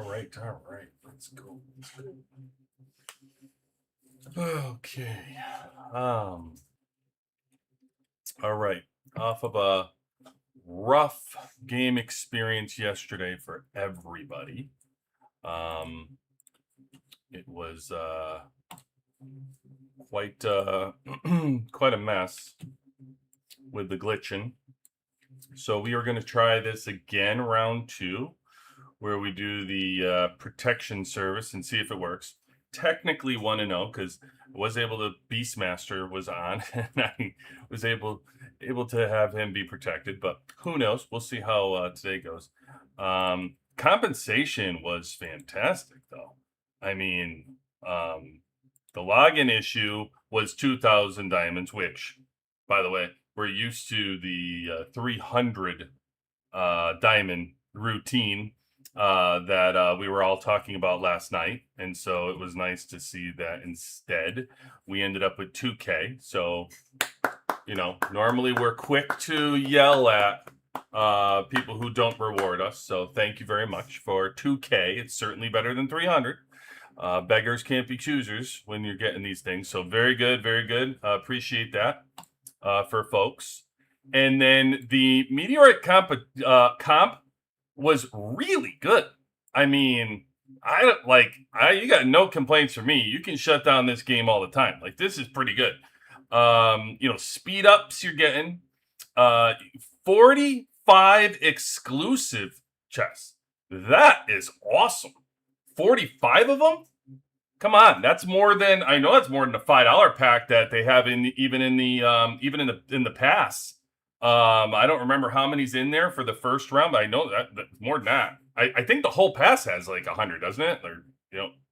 All right. Let's go. Okay. Um. All right. Off of a rough game experience yesterday for everybody. Um. It was quite quite a mess with the glitching. So we are going to try this again, round two, where we do the protection service and see if it works. Technically 1-0 because I was able to Beastmaster was on and I was able to have him be protected, but who knows? We'll see how today goes. Compensation was fantastic though. I mean, the login issue was 2,000 diamonds, which, by the way, we're used to the 300 diamond routine that we were all talking about last night. And so it was nice to see that instead we ended up with 2K. So, normally we're quick to yell at people who don't reward us. So thank you very much for 2K. It's certainly better than 300. Beggars can't be choosers when you're getting these things. So very good, very good. Appreciate that for folks. And then the Meteorite comp was really good. I mean, you got no complaints from me. You can shut down this game all the time. Like, this is pretty good. Speed ups you're getting. 45 exclusive chests. That is awesome. 45 of them? Come on, that's more than I know. That's more than the $5 pack that they have in the past. I don't remember how many's in there for the first round, but I know that's more than that. I think the whole pass has like 100, doesn't it? Or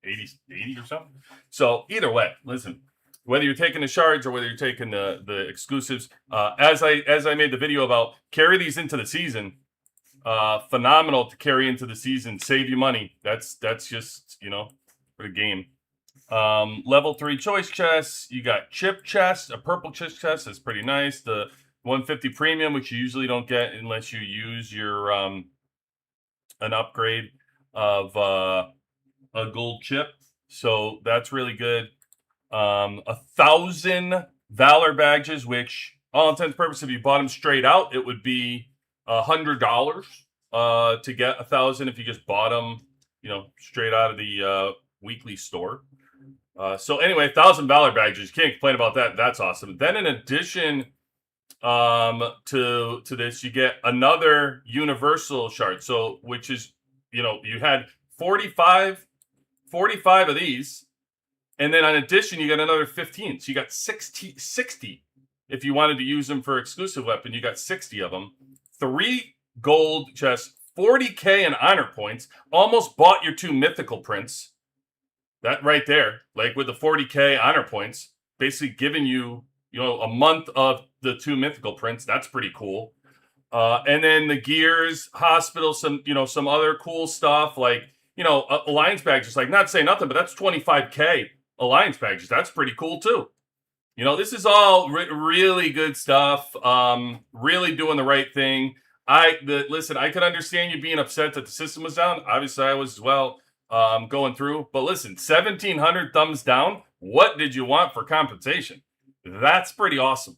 80 or something. So either way, listen, whether you're taking the shards or whether you're taking the exclusives, as I made the video about, carry these into the season. Phenomenal to carry into the season, save you money. That's just for the game. Level 3 choice chests. You got chip chests, a purple chip chest. That's pretty nice. The 150 premium, which you usually don't get unless you use your an upgrade of a gold chip. So that's really good. 1,000 Valor badges, which all intents and purposes, if you bought them straight out, it would be $100 to get 1,000 if you just bought them, straight out of the weekly store. So anyway, 1,000 Valor badges. You can't complain about that. That's awesome. Then in addition to this, you get another universal shard. So which is, you had 45 of these. And then in addition, you got another 15. So you got 60 if you wanted to use them for exclusive weapon. You got 60 of them. 3 gold chests, 40K in honor points. Almost bought your 2 mythical prints. That right there, like with the 40K honor points, basically giving you, a month of the 2 mythical prints. That's pretty cool. And then the gears, hospital, some other cool stuff like, alliance badges. Like, not saying nothing, but that's 25K alliance badges. That's pretty cool too. This is all really good stuff. Really doing the right thing. Listen, I could understand you being upset that the system was down. Obviously, I was as well. Going through, but listen, 1,700 thumbs down. What did you want for compensation? That's pretty awesome.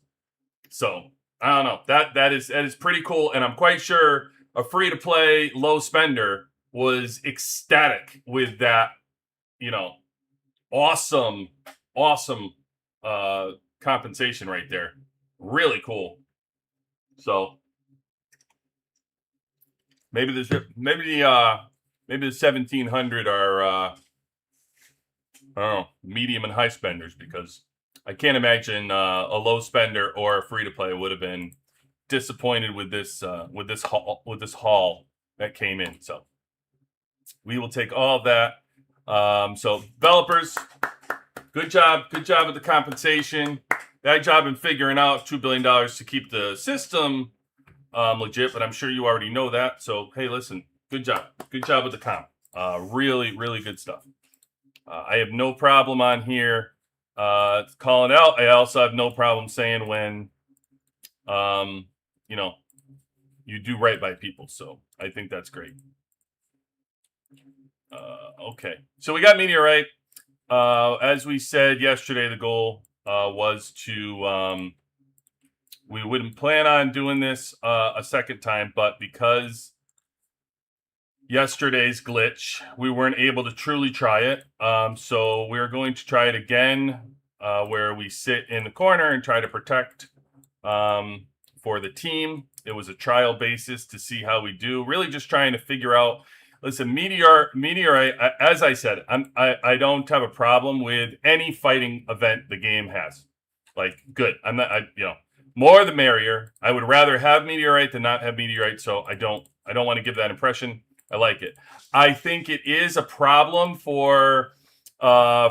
So I don't know. That is pretty cool, and I'm quite sure a free to play low spender was ecstatic with that. Awesome compensation right there. Really cool. So maybe the 1,700 are I don't know, medium and high spenders, because I can't imagine a low spender or a free to play would have been disappointed with this haul that came in. So we will take all of that. So developers, good job with the compensation. That job in figuring out $2 billion to keep the system legit, but I'm sure you already know that. So hey, listen, good job with the comp. Really, really good stuff. I have no problem on here calling out. I also have no problem saying when you do right by people. So I think that's great. Okay, so we got Meteorite. As we said yesterday, the goal was to we wouldn't plan on doing this a second time, but because yesterday's glitch, we weren't able to truly try it. So we're going to try it again, where we sit in the corner and try to protect for the team. It was a trial basis to see how we do. Really, just trying to figure out. Listen, Meteorite. As I said, I don't have a problem with any fighting event the game has. Like, good. I'm not. More the merrier. I would rather have Meteorite than not have Meteorite. So I don't want to give that impression. I like it. I think it is a problem for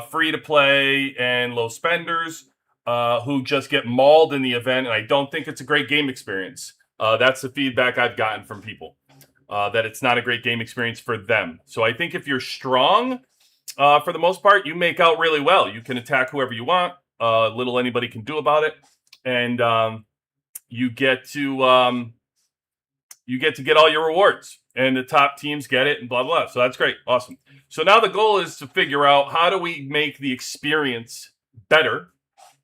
free to play and low spenders who just get mauled in the event, and I don't think it's a great game experience. That's the feedback I've gotten from people, that it's not a great game experience for them. So I think if you're strong, for the most part, you make out really well. You can attack whoever you want. Little anybody can do about it, and you get to get all your rewards, and the top teams get it, and blah blah. So that's great, awesome. So now the goal is to figure out how do we make the experience better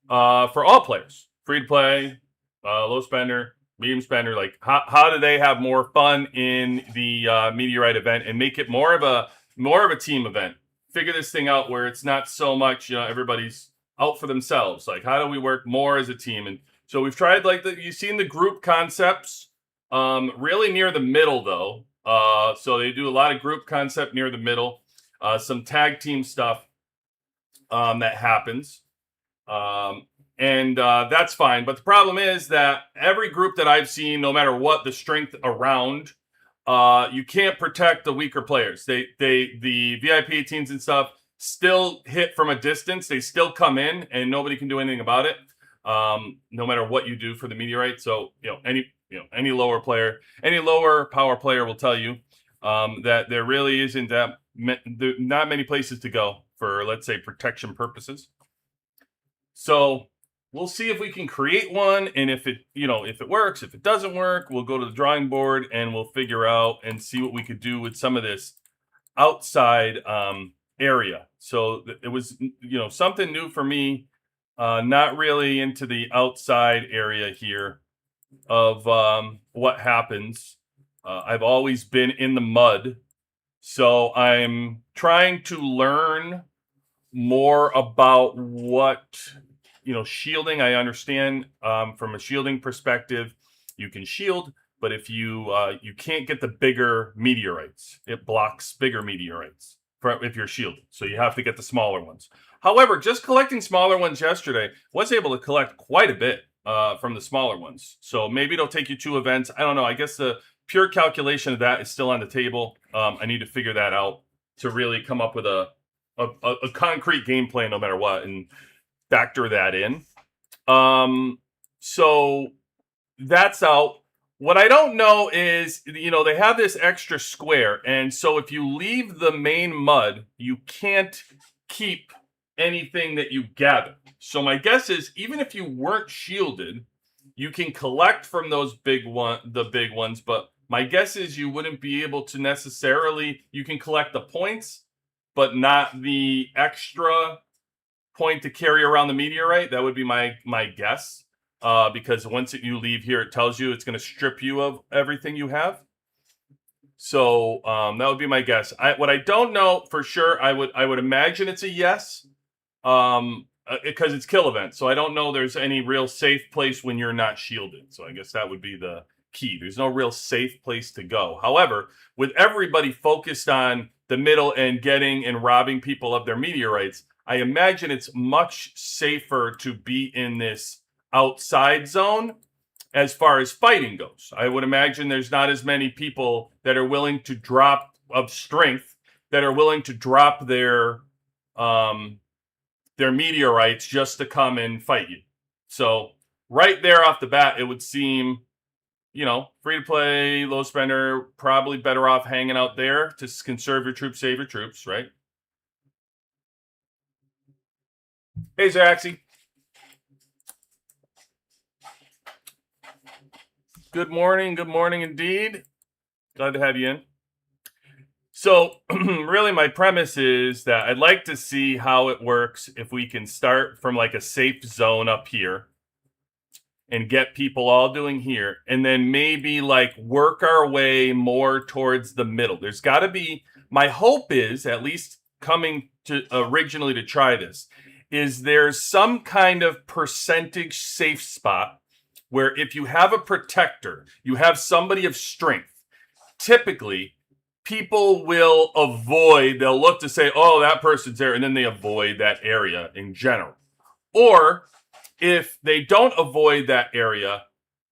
for all players, free to play, low spender, medium spender. Like how do they have more fun in the Meteorite event and make it more of a team event? Figure this thing out where it's not so much everybody's out for themselves. Like how do we work more as a team? And so we've tried you've seen the group concepts. Really near the middle though. So they do a lot of group concept near the middle. Some tag team stuff that happens. And that's fine. But the problem is that every group that I've seen, no matter what the strength around, you can't protect the weaker players. The VIP 18s and stuff still hit from a distance. They still come in, and nobody can do anything about it. No matter what you do for the Meteorite. So any lower power player will tell you that there really isn't not many places to go for, let's say, protection purposes. So we'll see if we can create one, and if it works. If it doesn't work, we'll go to the drawing board and we'll figure out and see what we could do with some of this outside area. So it was something new for me. Not really into the outside area here of what happens. I've always been in the mud, so I'm trying to learn more about what shielding. I understand from a shielding perspective, you can shield, but if you can't get the bigger meteorites, it blocks bigger meteorites if you're shielded. So you have to get the smaller ones. However, just collecting smaller ones yesterday, was able to collect quite a bit from the smaller ones. So maybe it'll take you 2 events. I don't know. I guess the pure calculation of that is still on the table. I need to figure that out to really come up with a concrete game plan no matter what and factor that in. So that's out. What I don't know is, they have this extra square. And so if you leave the main mud, you can't keep anything that you gather. So my guess is, even if you weren't shielded, you can collect from those the big ones. But my guess is you wouldn't be able to necessarily, you can collect the points, but not the extra point to carry around the meteorite. That would be my guess. Because once you leave here, it tells you it's going to strip you of everything you have. So that would be my guess. What I don't know for sure, I would imagine it's a yes, because it's kill event. So I don't know there's any real safe place when you're not shielded. So I guess that would be the key. There's no real safe place to go. However, with everybody focused on the middle and getting and robbing people of their meteorites, I imagine it's much safer to be in this outside zone as far as fighting goes. I would imagine there's not as many people that are willing to drop of strength, that are willing to drop their meteorites just to come and fight you. So right there off the bat, it would seem, free to play, low spender, probably better off hanging out there to conserve your troops, save your troops, right? Hey, Zaxi. Good morning indeed. Glad to have you in. So, really, my premise is that I'd like to see how it works if we can start from like a safe zone up here and get people all doing here, and then maybe like work our way more towards the middle. There's got to be, my hope is, at least coming to originally to try this, is there's some kind of percentage safe spot where if you have a protector, you have somebody of strength, typically people will avoid, they'll look to say, oh, that person's there, and then they avoid that area in general. Or if they don't avoid that area,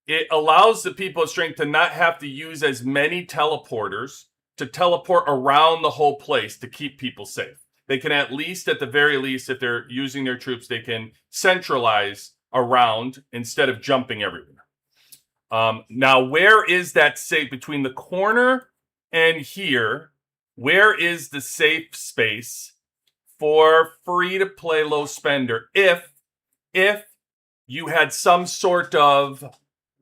it allows the people of strength to not have to use as many teleporters to teleport around the whole place to keep people safe. They can at least, at the very least, if they're using their troops, they can centralize around instead of jumping everywhere. Now, where is that safe between the corner and here? Where is the safe space for free to play low spender if you had some sort of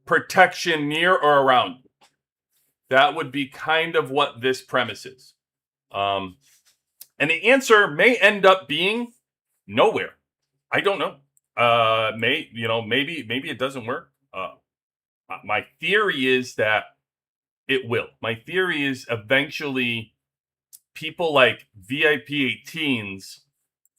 protection near or around you? That would be kind of what this premise is. And the answer may end up being nowhere. I don't know. Maybe it doesn't work. My theory is that it will. My theory is eventually people like VIP 18s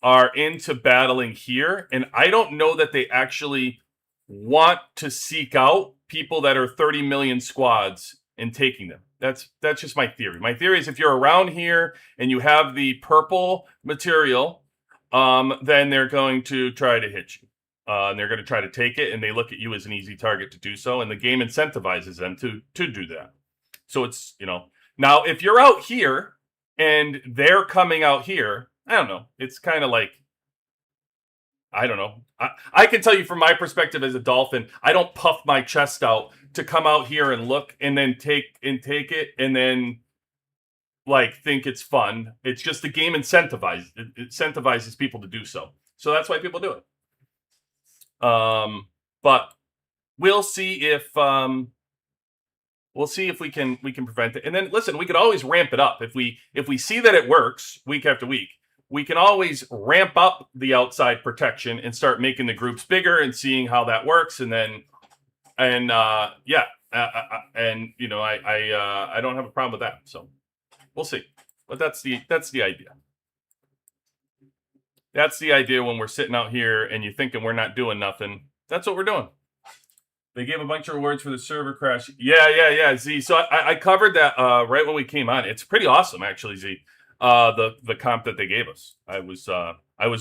are into battling here, and I don't know that they actually want to seek out people that are 30 million squads and taking them. That's just my theory. My theory is if you're around here and you have the purple material, then they're going to try to hit you. And they're going to try to take it, and they look at you as an easy target to do so, and the game incentivizes them to do that. So it's, now if you're out here and they're coming out here, I don't know. It's kind of like, I don't know. I can tell you from my perspective as a Dolphin, I don't puff my chest out to come out here and look and then take it and then like think it's fun. It's just the game incentivizes people to do so. So that's why people do it. But we'll see if we can prevent it. And then listen, we could always ramp it up if we see that it works week after week. We can always ramp up the outside protection and start making the groups bigger and seeing how that works. And then, I don't have a problem with that. So we'll see. But that's the idea. That's the idea when we're sitting out here and you're thinking we're not doing nothing. That's what we're doing. They gave a bunch of rewards for the server crash. Yeah, Z. So I covered that right when we came on. It's pretty awesome, actually, Z. The comp that they gave us. I was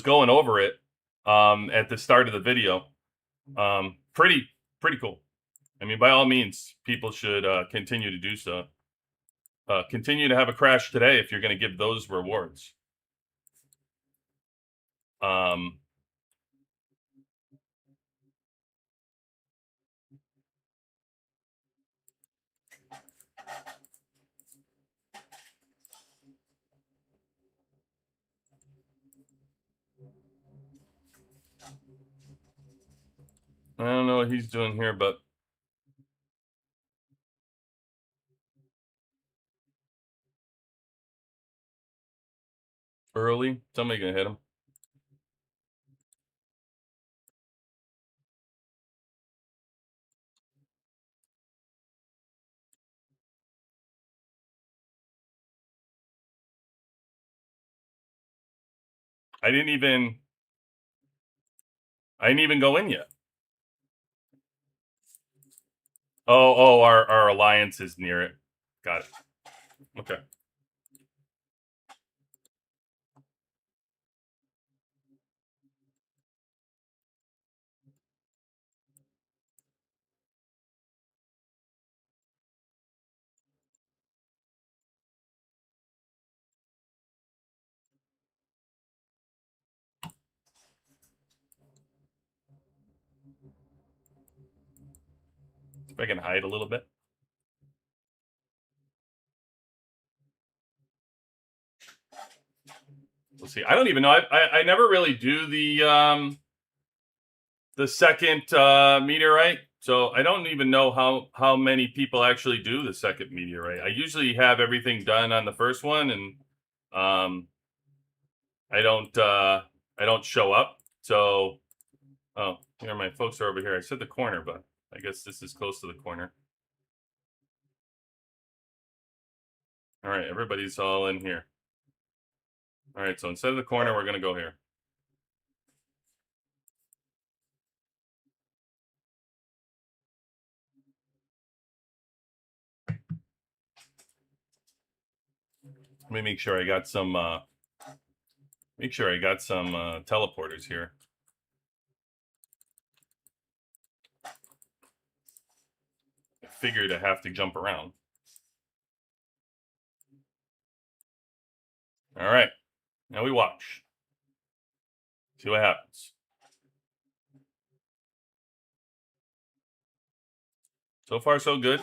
going over it at the start of the video. Pretty cool. I mean, by all means, people should continue to do so. Continue to have a crash today if you're going to give those rewards. I don't know what he's doing here, but early, somebody gonna hit him. I didn't even go in yet. Oh, our alliance is near it. Got it. Okay. If I can hide a little bit. We'll see. I don't even know. I never really do the second meteorite. So I don't even know how many people actually do the second meteorite. I usually have everything done on the first one, and um, I don't I don't show up. So oh, here my folks are over here. I said the corner, but I guess this is close to the corner. All right, everybody's all in here. All right, so instead of the corner, we're gonna go here. Let me make sure I got some. Make sure I got some teleporters here. I figured I have to jump around. All right, now we watch. See what happens. So far, so good.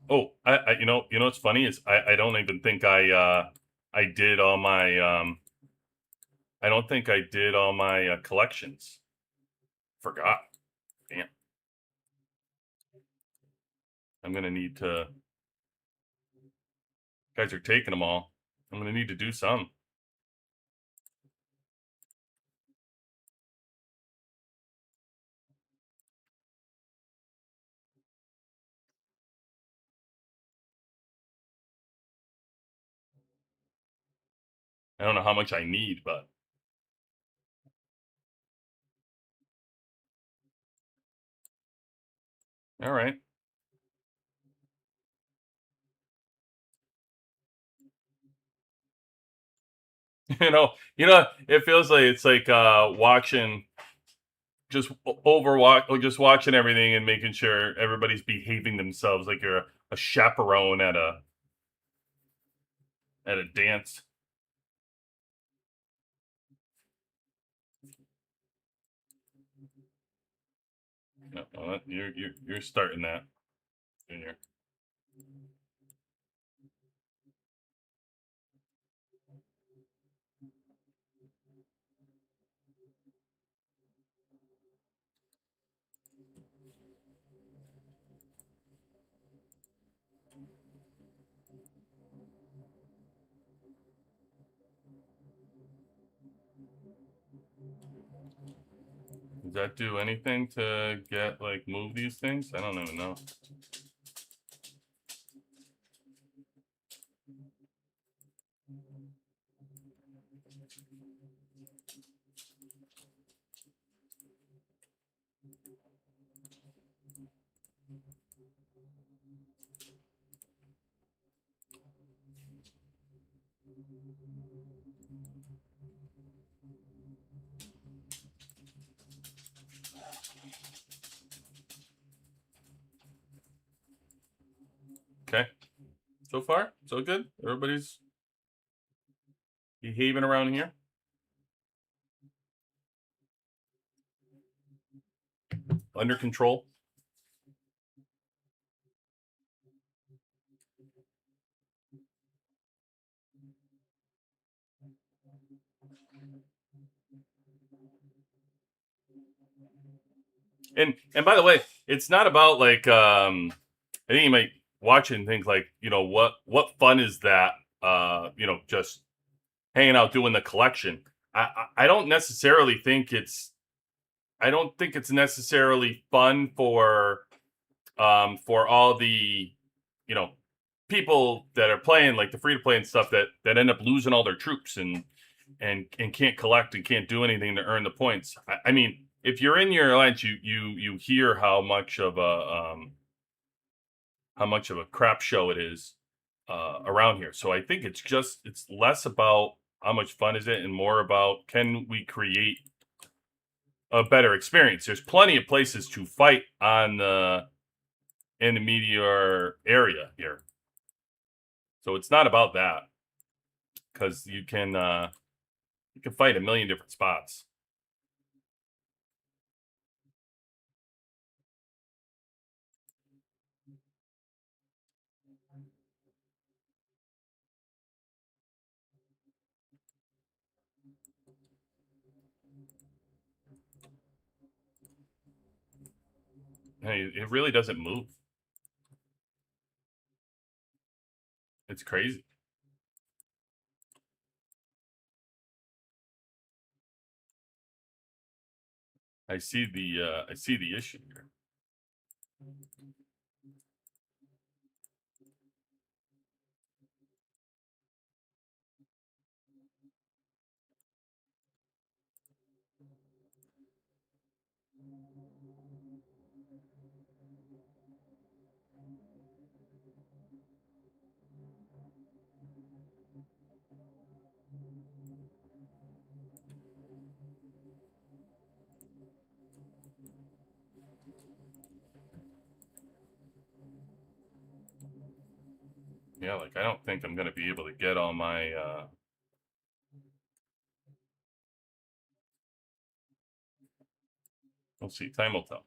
Oh, you know what's funny is I don't even think I did all my I don't think I did all my collections. Forgot. Damn. I'm gonna need to. Guys are taking them all. I'm gonna need to do some. I don't know how much I need, but all right. It feels like it's like watching just overwatch or just watching everything and making sure everybody's behaving themselves like you're a chaperone at a dance. No, you're starting that, Junior. Does that do anything to get like move these things? I don't even know. Okay. So far, so good. Everybody's behaving around here. Under control. And by the way, it's not about like I think you might watch it and think like, what fun is that? Just hanging out doing the collection. I don't necessarily think I don't think it's necessarily fun for all the you know people that are playing like the free to play and stuff that end up losing all their troops and can't collect and can't do anything to earn the points. I mean, if you're in your alliance, you hear how much of a crap show it is around here. So I think it's less about how much fun is it and more about can we create a better experience. There's plenty of places to fight on the in the meteor area here, so it's not about that. because you can fight a million different spots. Hey, it really doesn't move. It's crazy. I see the issue here. Yeah, like I don't think I'm gonna be able to get all my we'll see, time will tell.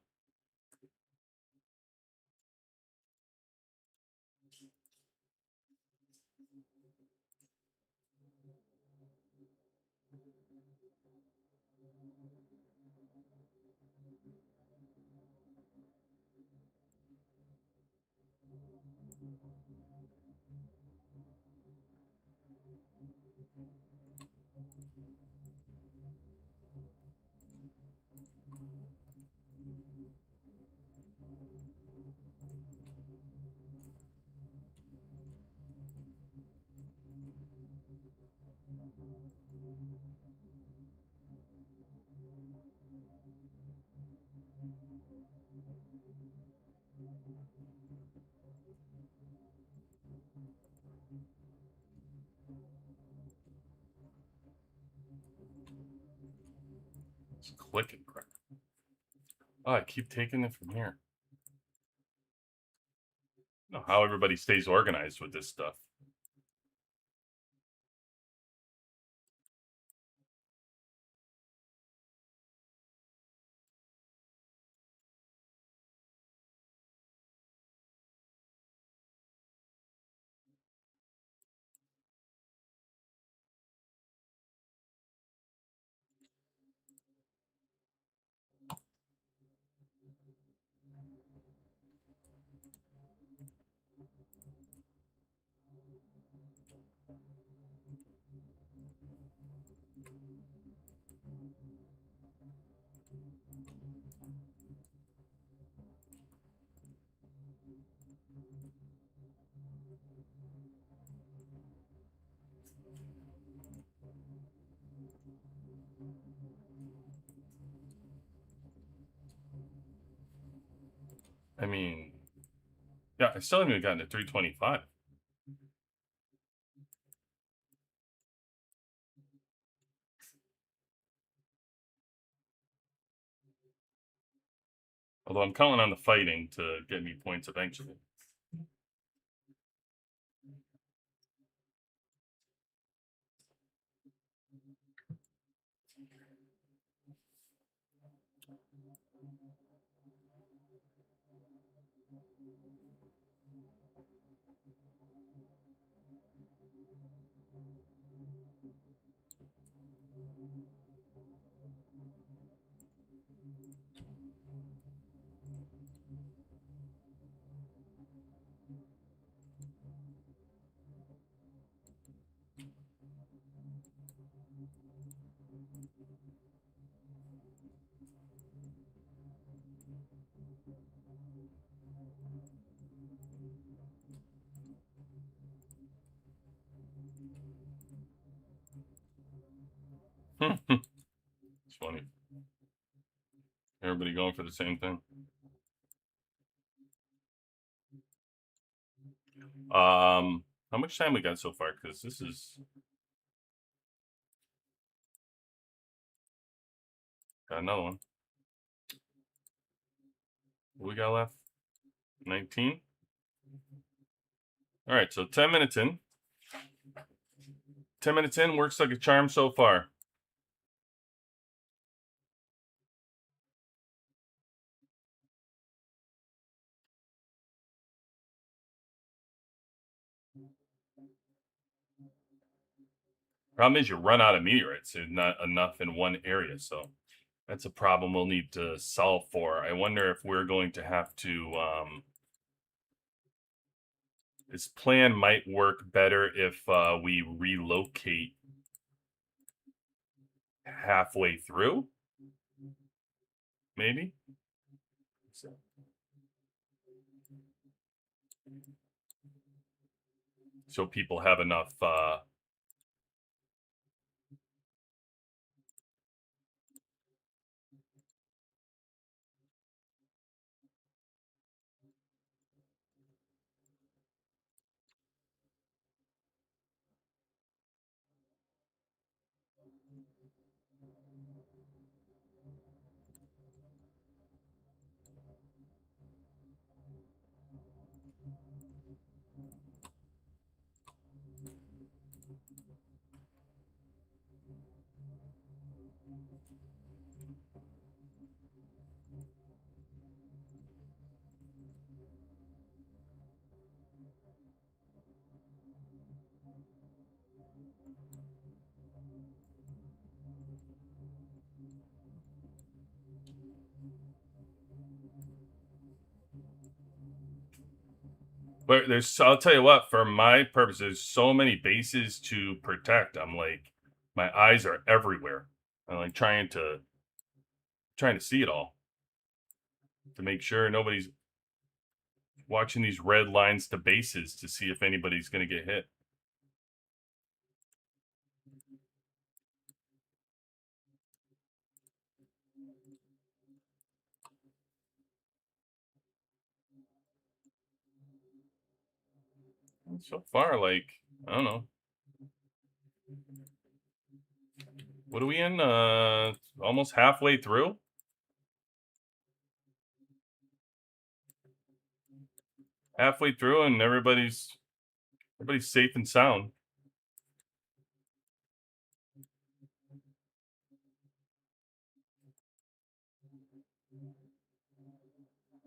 It's clicking crap. Oh, I keep taking it from here. I don't know how everybody stays organized with this stuff. I mean, yeah, I still haven't even gotten to 325. Although I'm counting on the fighting to get me points eventually. It's funny. Everybody going for the same thing. How much time we got so far? Because this is got another one. What we got left? 19. All right, so 10 minutes in. 10 minutes in, works like a charm so far. Problem is you run out of meteorites. There's not enough in one area, so that's a problem we'll need to solve for. I wonder if we're going to have to this plan might work better if we relocate halfway through, maybe. So people have enough but there's I'll tell you what, for my purposes, so many bases to protect. I'm like my eyes are everywhere. I'm like trying to see it all to make sure nobody's watching these red lines to bases to see if anybody's going to get hit. So far, like, I don't know. What are we in? Almost halfway through? Halfway through and everybody's safe and sound.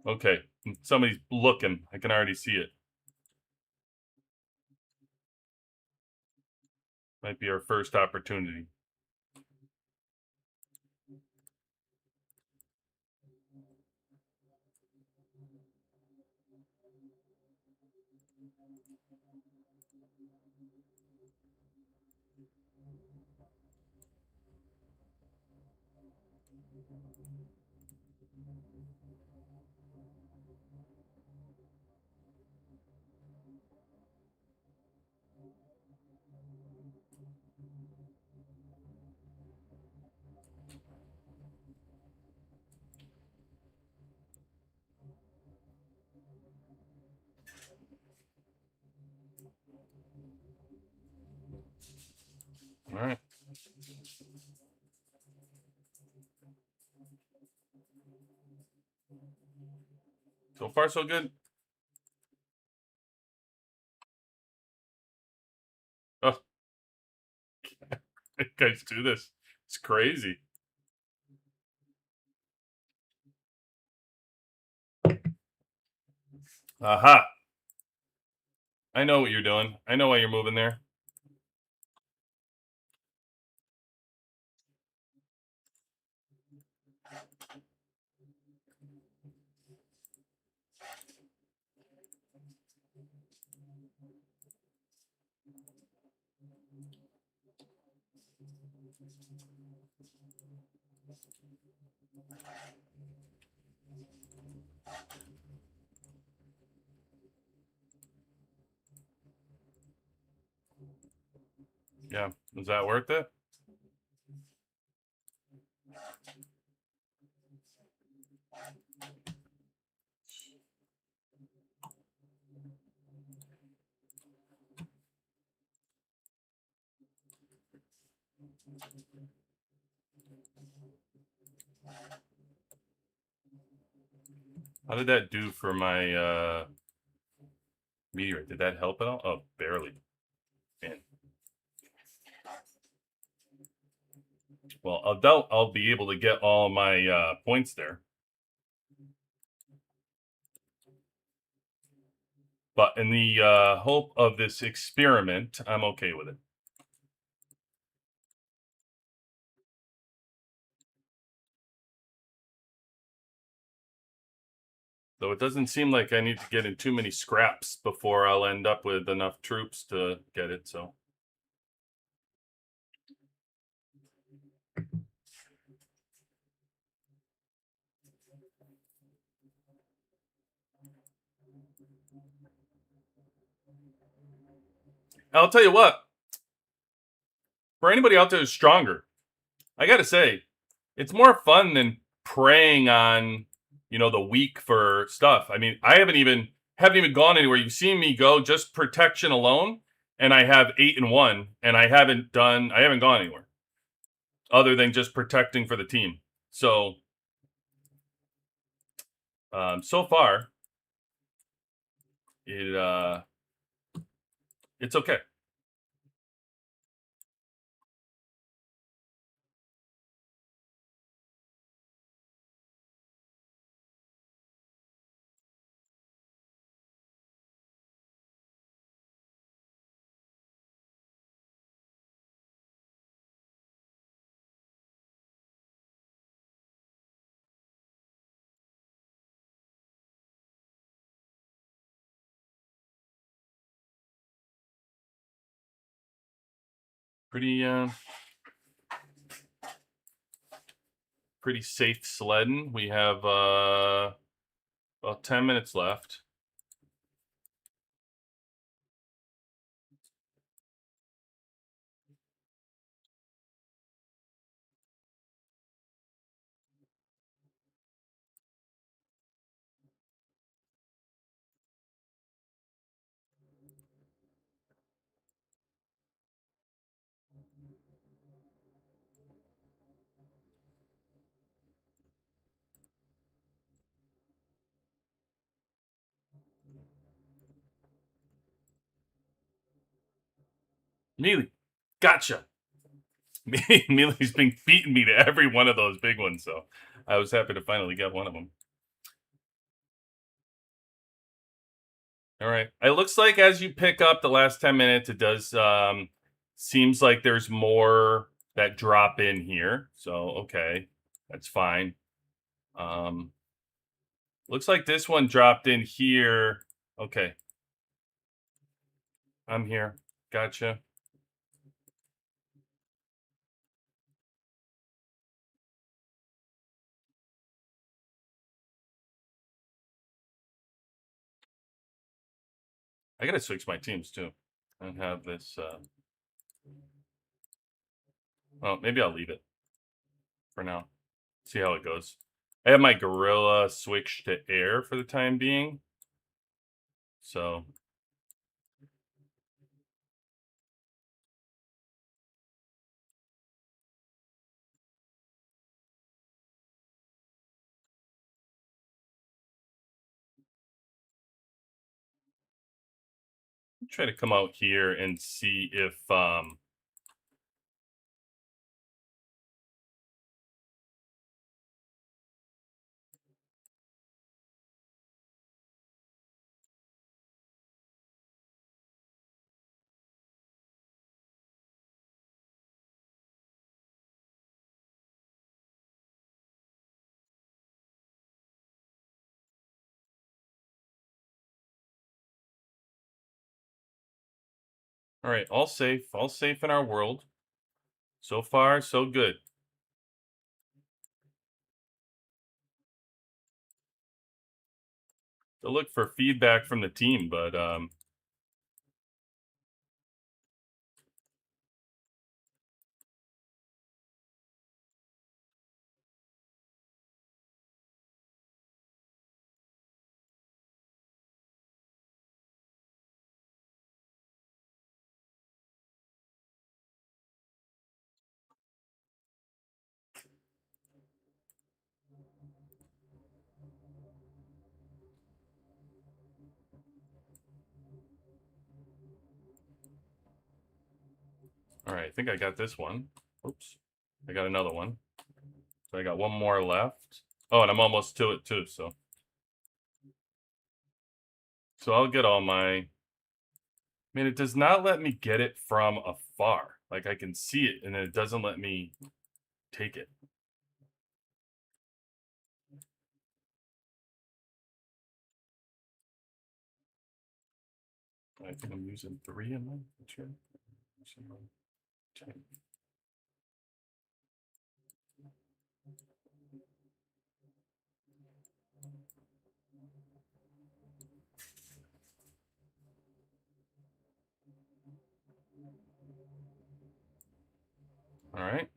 Okay. Somebody's looking. I can already see it. Might be our first opportunity. All right. So far, so good. Oh, guys do this. It's crazy. Aha. I know what you're doing. I know why you're moving there. Yeah. Was that worth it? How did that do for my meteorite? Did that help at all? Oh, barely. Man. Well, I doubt I'll be able to get all my points there. But in the hope of this experiment, I'm okay with it. Though it doesn't seem like I need to get in too many scraps before I'll end up with enough troops to get it, so. I'll tell you what, for anybody out there who's stronger, I gotta say, it's more fun than preying on, the weak for stuff. I mean, I haven't even gone anywhere. You've seen me go just protection alone, and I have 8-1, and I haven't gone anywhere other than just protecting for the team. So, so far, it's okay. Pretty pretty safe sledding. We have about 10 minutes left. Mealy, gotcha. Mealy's been beating me to every one of those big ones, so I was happy to finally get one of them. All right. It looks like as you pick up the last 10 minutes, it does seems like there's more that drop in here. So okay, that's fine. Um looks like this one dropped in here. Okay. I'm here. Gotcha. I gotta switch my teams too. And have this well, maybe I'll leave it for now. See how it goes. I have my gorilla switch to air for the time being. So try to come out here and see if all right, all safe in our world. So far, so good. To look for feedback from the team, but all right, I think I got this one. Oops. I got another one. So I got one more left. Oh, and I'm almost to it too, so. So I'll get all my. I mean, it does not let me get it from afar. Like I can see it, and it doesn't let me take it. I think I'm using 3 in my picture. All right.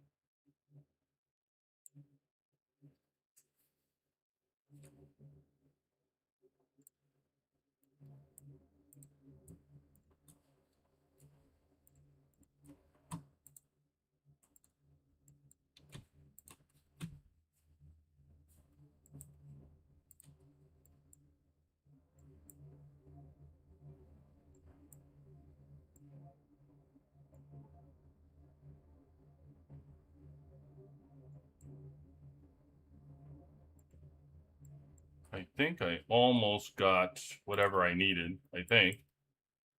I think I almost got whatever I needed. I think.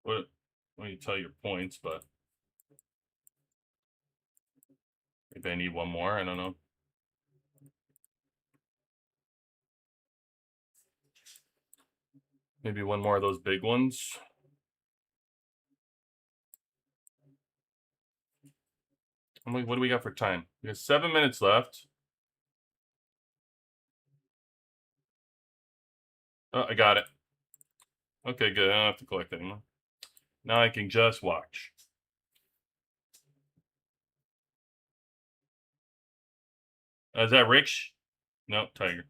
What? Let me tell your points, but maybe I need one more. I don't know. Maybe one more of those big ones. What do we got for time? We got 7 minutes left. Oh, I got it. Okay, good. I don't have to collect anymore. Now I can just watch. Is that Rich? No, Tiger.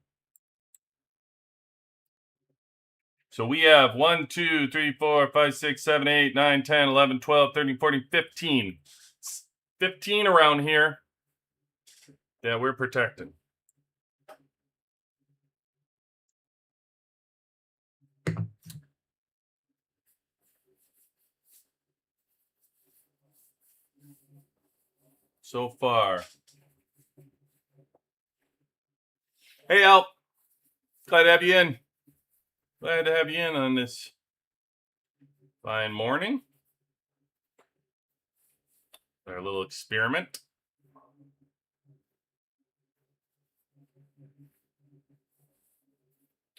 So we have 1, 2, 3, 4, 5, 6, 7, 8, 9, 10, 11, 12, 13, 14, 15. 15 around here that we're protecting. So far. Hey, Al. Glad to have you in. Glad to have you in on this fine morning. Our little experiment.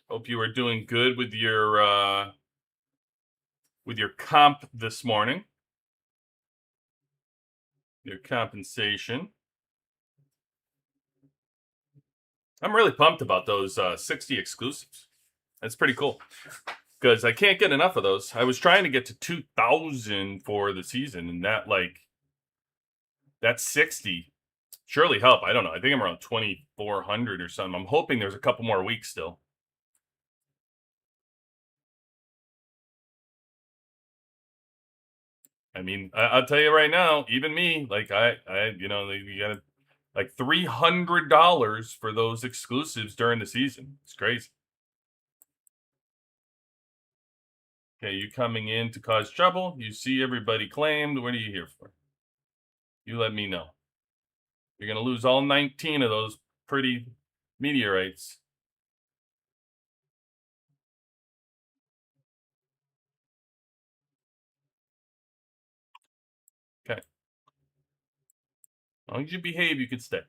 Hope you are doing good with your comp this morning. Your compensation. I'm really pumped about those 60 exclusives. That's pretty cool because I can't get enough of those. I was trying to get to 2,000 for the season, and that 60 surely help. I don't know. I think I'm around 2,400 or something. I'm hoping there's a couple more weeks still. I mean, I'll tell you right now, even me, like you got like $300 for those exclusives during the season. It's crazy. Okay, you coming in to cause trouble? You see everybody claimed. What are you here for? You let me know. You're gonna lose all 19 of those pretty meteorites. Okay. As long as you behave, you can stay.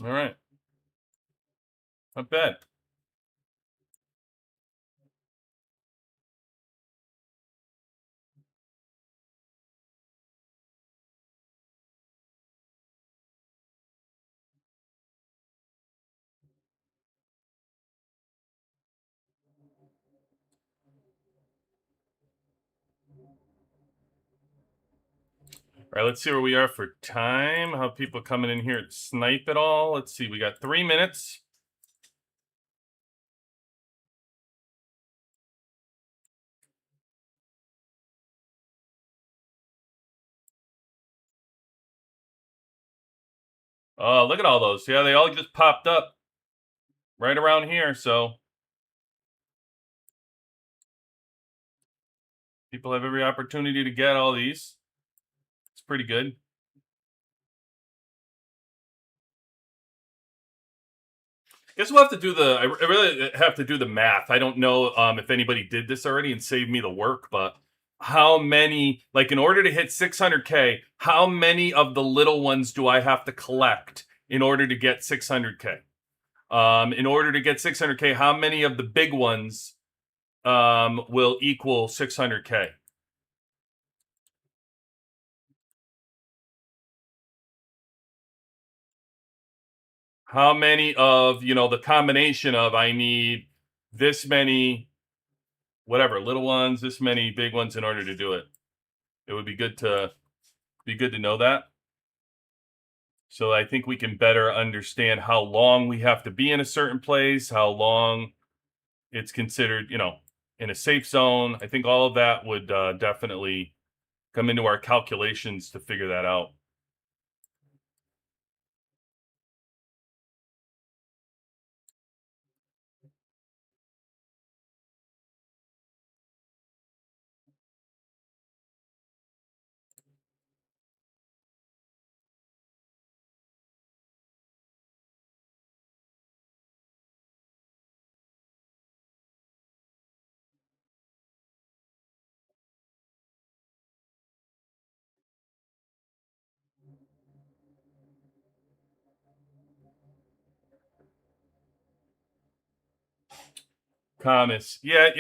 All right. Not bad. All right, let's see where we are for time. How people coming in here to snipe it all. Let's see. We got 3 minutes. Oh, look at all those. Yeah, they all just popped up right around here. So people have every opportunity to get all these. It's pretty good. Guess we'll have to do I really have to do the math. I don't know if anybody did this already and saved me the work, but how many, like in order to hit 600K, how many of the little ones do I have to collect in order to get 600K? In order to get 600K, how many of the big ones will equal 600K? How many of, the combination of I need this many, whatever, little ones, this many big ones in order to do it? It would be good to know that. So I think we can better understand how long we have to be in a certain place, how long it's considered, in a safe zone. I think all of that would definitely come into our calculations to figure that out. Comments. Yeah,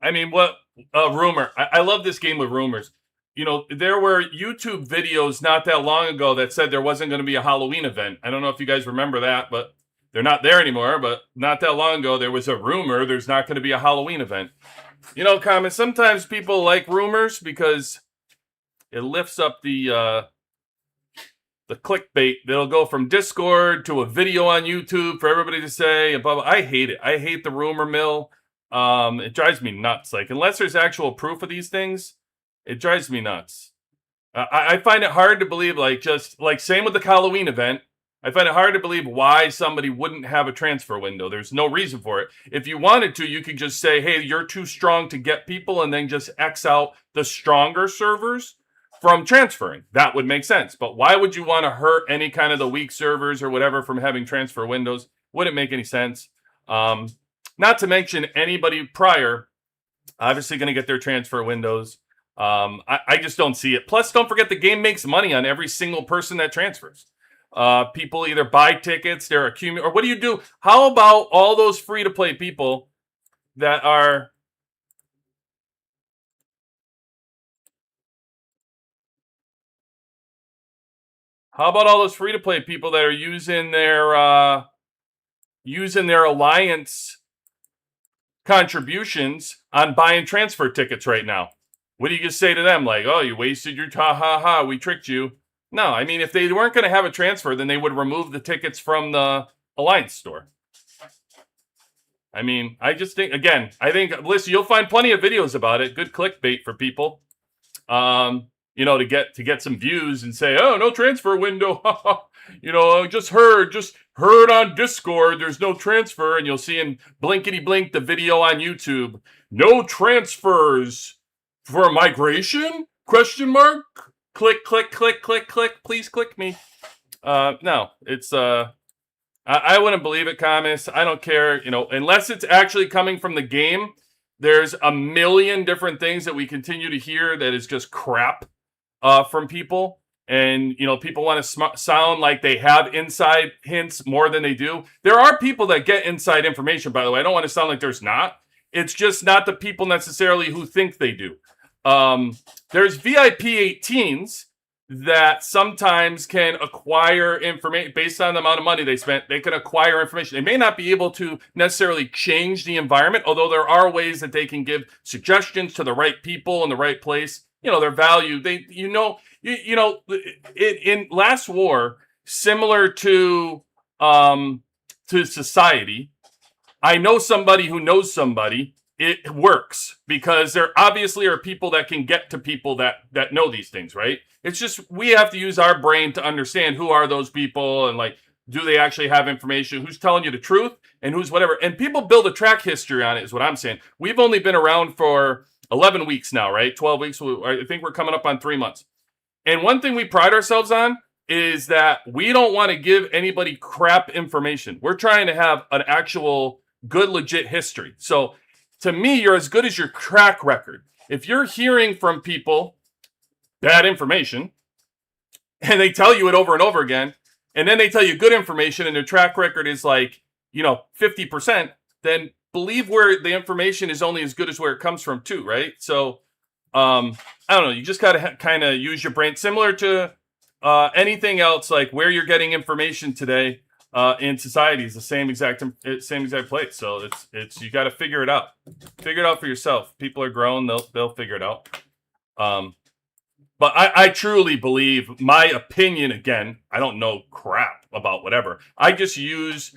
I mean, what rumor? I love this game of rumors. There were YouTube videos not that long ago that said there wasn't going to be a Halloween event. I don't know if you guys remember that, but they're not there anymore. But not that long ago, there was a rumor there's not going to be a Halloween event. Comments. Sometimes people like rumors because it lifts up the clickbait. That'll go from Discord to a video on YouTube for everybody to say. And blah, blah. I hate it. I hate the rumor mill. It drives me nuts. Like, unless there's actual proof of these things, it drives me nuts. I find it hard to believe, same with the Halloween event. I find it hard to believe why somebody wouldn't have a transfer window. There's no reason for it. If you wanted to, you could just say, hey, you're too strong to get people, and then just X out the stronger servers from transferring. That would make sense. But why would you want to hurt any kind of the weak servers or whatever from having transfer windows? Wouldn't make any sense. Not to mention anybody prior, obviously going to get their transfer windows. I just don't see it. Plus, don't forget the game makes money on every single person that transfers. People either buy tickets, they're accumulating, or what do you do? How about all those free-to-play people that are... How about all those free-to-play people that are using their alliance contributions on buying transfer tickets right now? What do you just say to them? Like, oh, you wasted your we tricked you. No, I mean, if they weren't going to have a transfer, then they would remove the tickets from the alliance store. I mean, I just think, again, listen, you'll find plenty of videos about it. Good clickbait for people. To get some views and say, oh, no transfer window. Just heard on Discord, there's no transfer. And you'll see in blinkety blink the video on YouTube. No transfers for migration? Question mark? Click, click, click, click, click. Please click me. No, it's, I wouldn't believe it, Camus. I don't care, unless it's actually coming from the game. There's a million different things that we continue to hear that is just crap from people. And, people want to sound like they have inside hints more than they do. There are people that get inside information, by the way. I don't want to sound like there's not. It's just not the people necessarily who think they do. There's VIP 18s that sometimes can acquire information based on the amount of money they spent. They can acquire information. They may not be able to necessarily change the environment, although there are ways that they can give suggestions to the right people in the right place. Their value. you know, in last war, similar to society, I know somebody who knows somebody. It works because there obviously are people that can get to people that know these things, right? It's just we have to use our brain to understand who are those people and like do they actually have information? Who's telling you the truth and who's whatever? And people build a track history on it, is what I'm saying. We've only been around for 11 weeks now, right? 12 weeks. I think we're coming up on 3 months. And one thing we pride ourselves on is that we don't want to give anybody crap information. We're trying to have an actual good, legit history. So to me, you're as good as your track record. If you're hearing from people bad information and they tell you it over and over again, and then they tell you good information and their track record is like, 50%, then believe where the information is only as good as where it comes from too, right? So, I don't know. You just got to kind of use your brain similar to anything else, like where you're getting information today in society is the same exact place. So it's you got to figure it out. Figure it out for yourself. People are grown; they'll figure it out. But I truly believe my opinion. Again, I don't know crap about whatever. I just use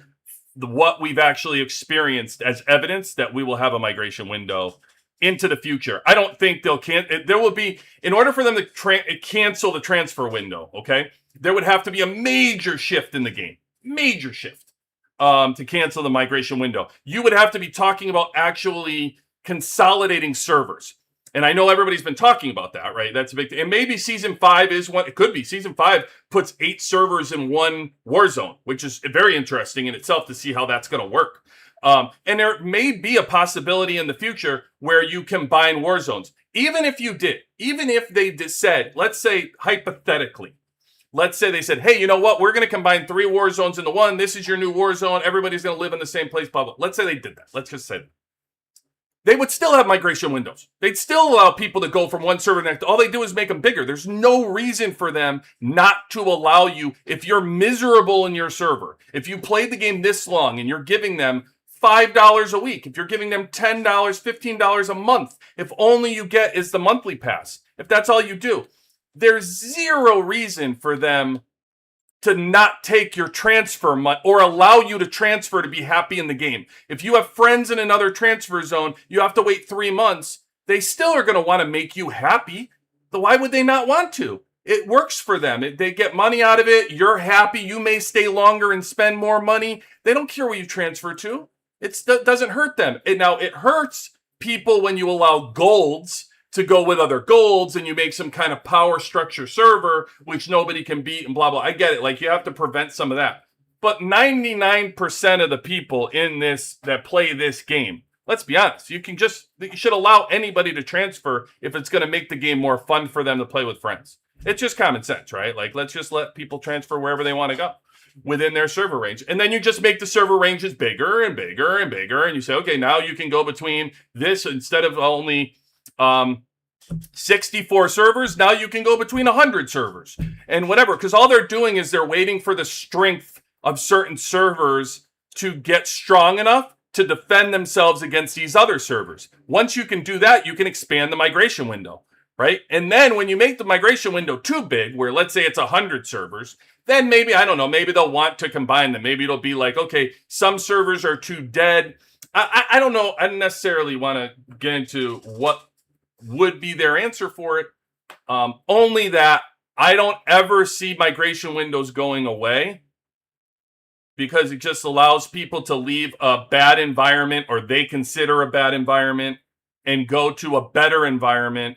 what we've actually experienced as evidence that we will have a migration window into the future. I don't think there will be, in order for them to cancel the transfer window, okay, there would have to be a major shift in the game. Major shift to cancel the migration window. You would have to be talking about actually consolidating servers. And I know everybody's been talking about that, right? That's a big thing. And maybe season 5 is one. It could be. Season 5 puts 8 servers in one war zone, which is very interesting in itself to see how that's going to work. And there may be a possibility in the future where you combine war zones. Even if they said, let's say hypothetically, let's say they said, hey, you know what? We're going to combine 3 war zones into one. This is your new war zone. Everybody's going to live in the same place, blah, blah. Let's say they did that. Let's just say that. They would still have migration windows. They'd still allow people to go from one server to the next. All they do is make them bigger. There's no reason for them not to allow you, if you're miserable in your server, if you played the game this long and you're giving them $5 a week, if you're giving them $10, $15 a month, if only you get is the monthly pass, if that's all you do, there's zero reason for them to not take your transfer money or allow you to transfer to be happy in the game. If you have friends in another transfer zone, you have to wait 3 months. They still are going to want to make you happy. So why would they not want to? It works for them. They get money out of it. You're happy. You may stay longer and spend more money. They don't care where you transfer to. It doesn't hurt them. Now, it hurts people when you allow golds to go with other golds and you make some kind of power structure server, which nobody can beat and blah, blah. I get it. Like, you have to prevent some of that. But 99% of the people in this that play this game, let's be honest, you should allow anybody to transfer if it's going to make the game more fun for them to play with friends. It's just common sense, right? Like, let's just let people transfer wherever they want to go within their server range. And then you just make the server ranges bigger and bigger and bigger. And you say, okay, now you can go between this instead of only 64 servers. Now you can go between 100 servers and whatever. Because all they're doing is they're waiting for the strength of certain servers to get strong enough to defend themselves against these other servers. Once you can do that, you can expand the migration window, right? And then when you make the migration window too big, where let's say it's 100 servers, then maybe, I don't know, maybe they'll want to combine them. Maybe it'll be like, okay, some servers are too dead. I don't know. I don't necessarily want to get into what would be their answer for it. Only that I don't ever see migration windows going away, because it just allows people to leave a bad environment, or they consider a bad environment, and go to a better environment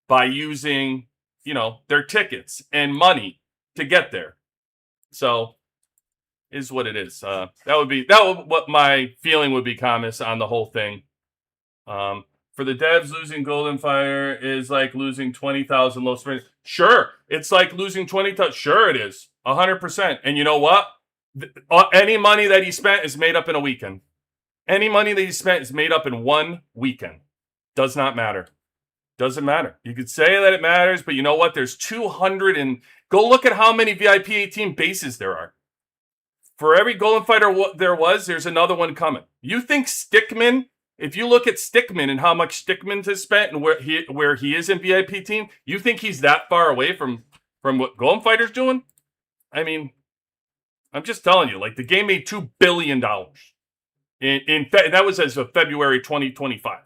by using, their tickets and money to get there. So is what it is. That would what my feeling would be, Camus, on the whole thing. For the devs, losing Golden Fire is like losing 20,000 low sprint. Sure, it's like losing 20,000. Sure, it is 100%. And you know what? Any money that he spent is made up in a weekend. Any money that he spent is made up in one weekend. Does not matter. Doesn't matter. You could say that it matters, but you know what? There's 200 and go look at how many VIP 18 bases there are. For every Golden Fighter there's another one coming. You think Stickman If you look at Stickman and how much Stickman has spent and where he is in VIP team, you think he's that far away from what Golem Fighter's doing? I mean, I'm just telling you, like the game made $2 billion. That was as of February 2025.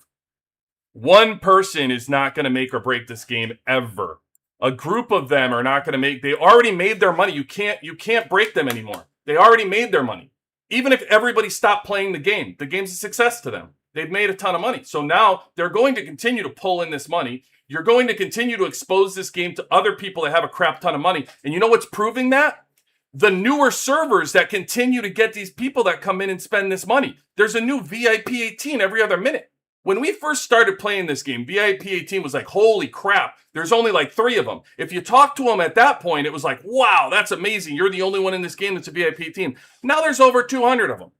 One person is not going to make or break this game ever. A group of them are not going to make. They already made their money. You can't break them anymore. They already made their money. Even if everybody stopped playing the game's a success to them. They've made a ton of money. So now they're going to continue to pull in this money. You're going to continue to expose this game to other people that have a crap ton of money. And you know what's proving that? The newer servers that continue to get these people that come in and spend this money. There's a new VIP 18 every other minute. When we first started playing this game, VIP 18 was like, holy crap, there's only like 3 of them. If you talk to them at that point, it was like, wow, that's amazing. You're the only one in this game that's a VIP 18. Now there's over 200 of them.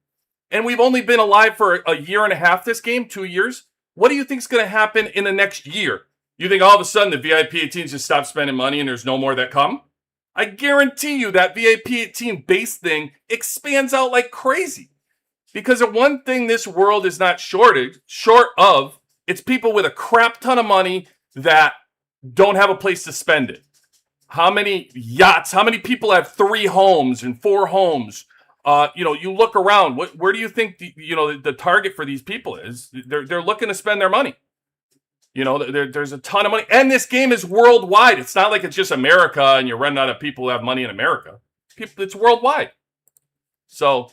And we've only been alive for a year and a half this game, 2 years. What do you think is going to happen in the next year? You think all of a sudden the VIP 18s just stop spending money and there's no more that come? I guarantee you that VIP 18 base thing expands out like crazy. Because of one thing this world is not short of, it's people with a crap ton of money that don't have a place to spend it. How many yachts? How many people have 3 homes and 4 homes? You look around. Where do you think the target for these people is? They're looking to spend their money. There's a ton of money, and this game is worldwide. It's not like it's just America, and you're running out of people who have money in America. It's worldwide. So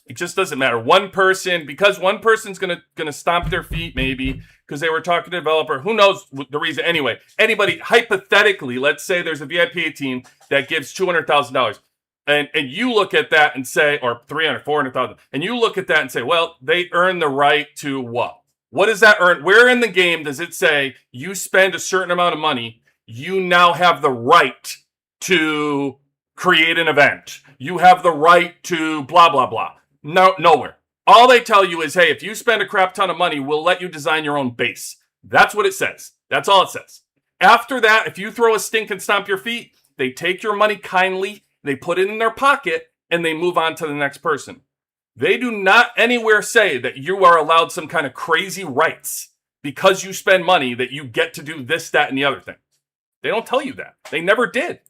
it just doesn't matter. Because one person's gonna stomp their feet, maybe because they were talking to a developer. Who knows the reason? Anyway, anybody hypothetically, let's say there's a VIP 18 that gives $200,000. And you look at that and say, or 300, 400,000, and you look at that and say, well, they earn the right to what? What does that earn? Where in the game does it say you spend a certain amount of money, you now have the right to create an event? You have the right to blah, blah, blah. No, nowhere. All they tell you is, hey, if you spend a crap ton of money, we'll let you design your own base. That's what it says. That's all it says. After that, if you throw a stink and stomp your feet, they take your money kindly, they put it in their pocket, and they move on to the next person. They do not anywhere say that you are allowed some kind of crazy rights because you spend money that you get to do this, that, and the other thing. They don't tell you that. They never did.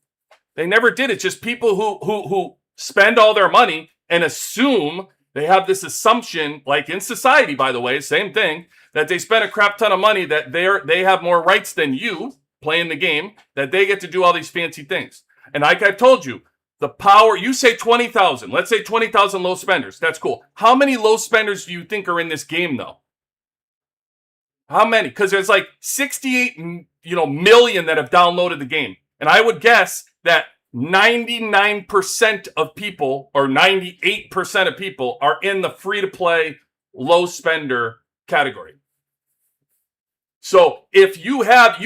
They never did. It's just people who spend all their money and assume they have this assumption, like in society, by the way, same thing, that they spend a crap ton of money, that they have more rights than you playing the game, that they get to do all these fancy things. And like I told you, the power, you say 20,000. Let's say 20,000 low spenders. That's cool. How many low spenders do you think are in this game, though? How many? Because there's like 68 million that have downloaded the game. And I would guess that 99% of people, or 98% of people, are in the free-to-play low spender category. So if you have,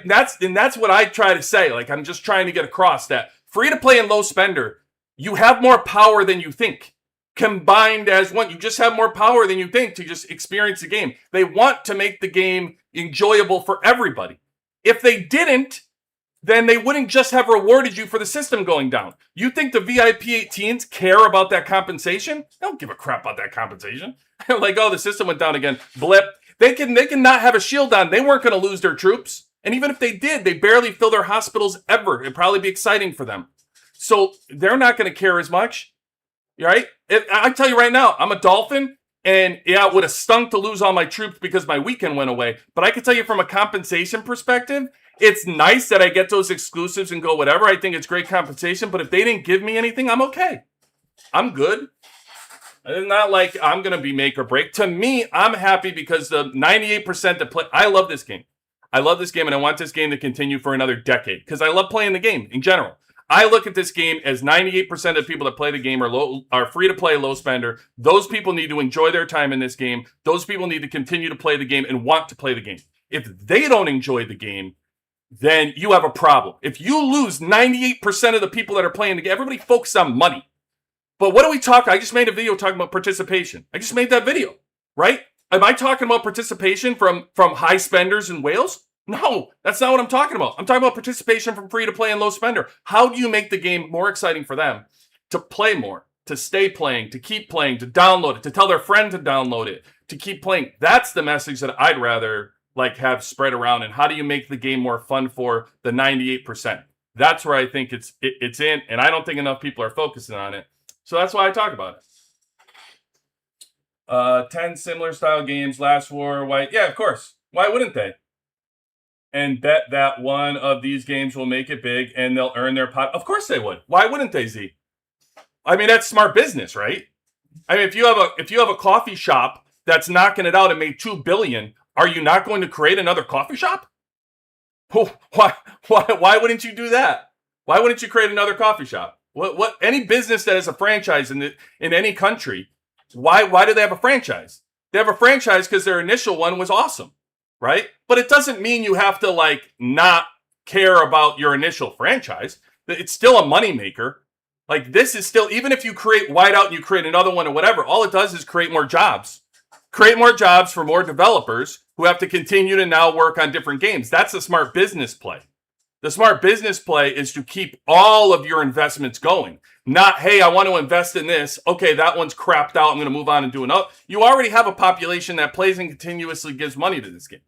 that's what I try to say. Like, I'm just trying to get across that free-to-play and low spender, you have more power than you think. Combined as one, you just have more power than you think to just experience the game. They want to make the game enjoyable for everybody. If they didn't, then they wouldn't just have rewarded you for the system going down. You think the VIP 18s care about that compensation? They don't give a crap about that compensation. Like, oh, the system went down again. Blip. They can not have a shield on. They weren't going to lose their troops. And even if they did, they barely fill their hospitals ever. It'd probably be exciting for them. So they're not going to care as much. Right? I tell you right now, I'm a Dolphin. And yeah, it would have stunk to lose all my troops because my weekend went away. But I can tell you from a compensation perspective, it's nice that I get those exclusives and go whatever. I think it's great compensation. But if they didn't give me anything, I'm okay. I'm good. It's not like I'm going to be make or break. To me, I'm happy because the 98% that play, I love this game. I love this game, and I want this game to continue for another decade because I love playing the game in general. I look at this game as 98% of people that play the game are free to play, low spender. Those people need to enjoy their time in this game. Those people need to continue to play the game and want to play the game. If they don't enjoy the game, then you have a problem. If you lose 98% of the people that are playing the game, everybody focuses on money. But what are we talking? I just made a video talking about participation. I just made that video, right? Am I talking about participation from high spenders and whales? No, that's not what I'm talking about. I'm talking about participation from free to play and low spender. How do you make the game more exciting for them to play more? to stay playing, to keep playing, to download it, to tell their friend to download it, to keep playing. That's the message that I'd rather like have spread around. And how do you make the game more fun for the 98%? That's where I think it's in, and I don't think enough people are focusing on it. So that's why I talk about it. 10 similar style games, Last War, White. Yeah, of course. Why wouldn't they? And bet that one of these games will make it big and they'll earn their pot. Of course they would. Why wouldn't they, Z? I mean, that's smart business, right? I mean, if you have a coffee shop that's knocking it out and made $2 billion, are you not going to create another coffee shop? Why wouldn't you do that? Why wouldn't you create another coffee shop? What any business that has a franchise in any country, why do they have a franchise? They have a franchise because their initial one was awesome, right? But it doesn't mean you have to like not care about your initial franchise. It's still a moneymaker. Like this is still, even if you create Whiteout and you create another one or whatever, all it does is create more jobs. Create more jobs for more developers who have to continue to now work on different games. That's a smart business play. The smart business play is to keep all of your investments going. Not, hey, I want to invest in this. Okay, that one's crapped out. I'm going to move on and do another. You already have a population that plays and continuously gives money to this game.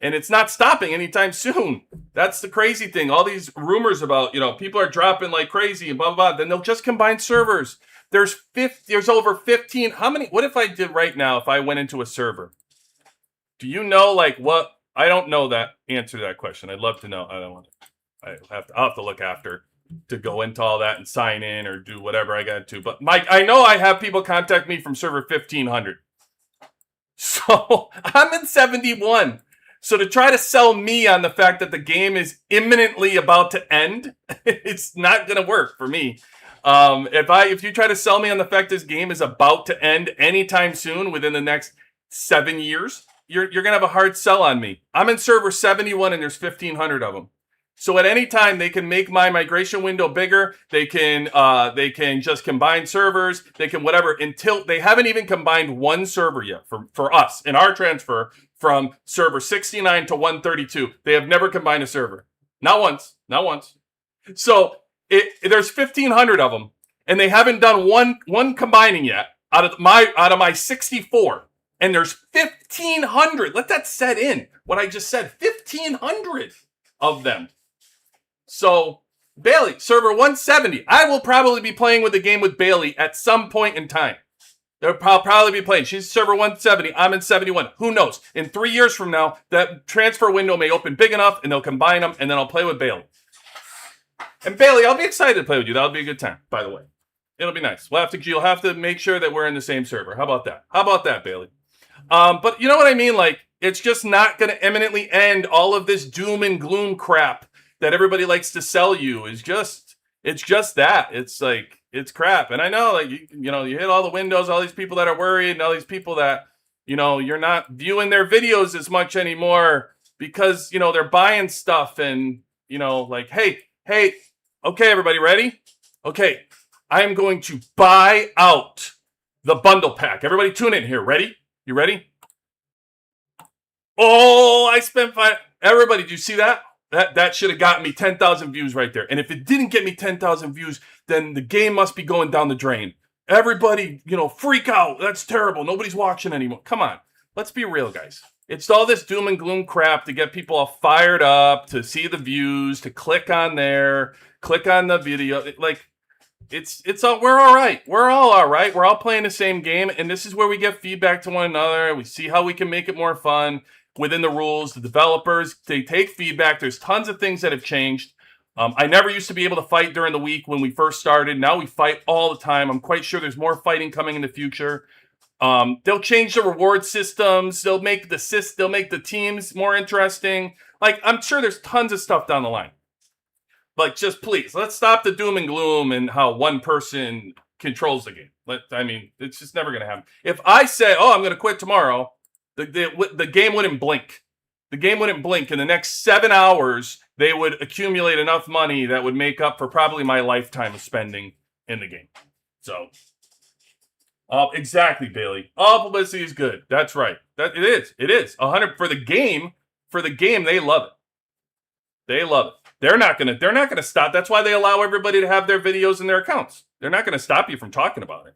And it's not stopping anytime soon. That's the crazy thing. All these rumors about, people are dropping like crazy and blah, blah, blah. Then they'll just combine servers. There's over 15. How many? What if I did right now if I went into a server? Do you know like what? I don't know that answer to that question. I'd love to know. I'll have to look after to go into all that and sign in or do whatever I got to. But Mike, I know I have people contact me from server 1500. So I'm in 71. So to try to sell me on the fact that the game is imminently about to end, it's not going to work for me. If you try to sell me on the fact this game is about to end anytime soon within the next 7 years, you're going to have a hard sell on me. I'm in server 71 and there's 1,500 of them. So at any time they can make my migration window bigger. They can just combine servers. They can whatever until they haven't even combined one server yet for us in our transfer from server 69 to 132. They have never combined a server. Not once. So there's 1,500 of them, and they haven't done one combining yet out of my 64. And there's 1,500. Let that set in. What I just said, 1,500 of them. So Bailey, server 170. I will probably be playing with the game with Bailey at some point in time. They'll probably be playing. She's server 170. I'm in 71. Who knows? In 3 years from now, that transfer window may open big enough, and they'll combine them, and then I'll play with Bailey. And Bailey, I'll be excited to play with you. That'll be a good time, by the way. It'll be nice. You'll have to make sure that we're in the same server. How about that, Bailey? But you know what I mean? Like, it's just not going to imminently end. All of this doom and gloom crap that everybody likes to sell you it's just that. It's like, it's crap. And I know, like, you hit all the windows, all these people that are worried, and all these people that, you're not viewing their videos as much anymore because, they're buying stuff and, like, hey, okay, everybody ready? Okay, I am going to buy out the bundle pack. Everybody tune in here. Ready? You ready? Oh, I spent $5. Everybody, do you see that? That should have gotten me 10,000 views right there. And if it didn't get me 10,000 views, then the game must be going down the drain. Everybody, freak out. That's terrible. Nobody's watching anymore. Come on. Let's be real, guys. It's all this doom and gloom crap to get people all fired up, to see the views, to click on the video. It's all, we're all right. We're all right. We're all playing the same game. And this is where we get feedback to one another. We see how we can make it more fun within the rules. The developers, they take feedback. There's tons of things that have changed. I never used to be able to fight during the week when we first started. Now we fight all the time. I'm quite sure there's more fighting coming in the future. They'll change the reward systems. They'll make the teams more interesting. Like, I'm sure there's tons of stuff down the line. Like, just please, let's stop the doom and gloom and how one person controls the game. It's just never going to happen. If I say, I'm going to quit tomorrow, the game wouldn't blink. The game wouldn't blink. In the next 7 hours, they would accumulate enough money that would make up for probably my lifetime of spending in the game. So, exactly, Bailey. All publicity is good. That's right. It is 100 for the game. For the game, they love it. They love it. They're not gonna stop. That's why they allow everybody to have their videos in their accounts. They're not going to stop you from talking about it.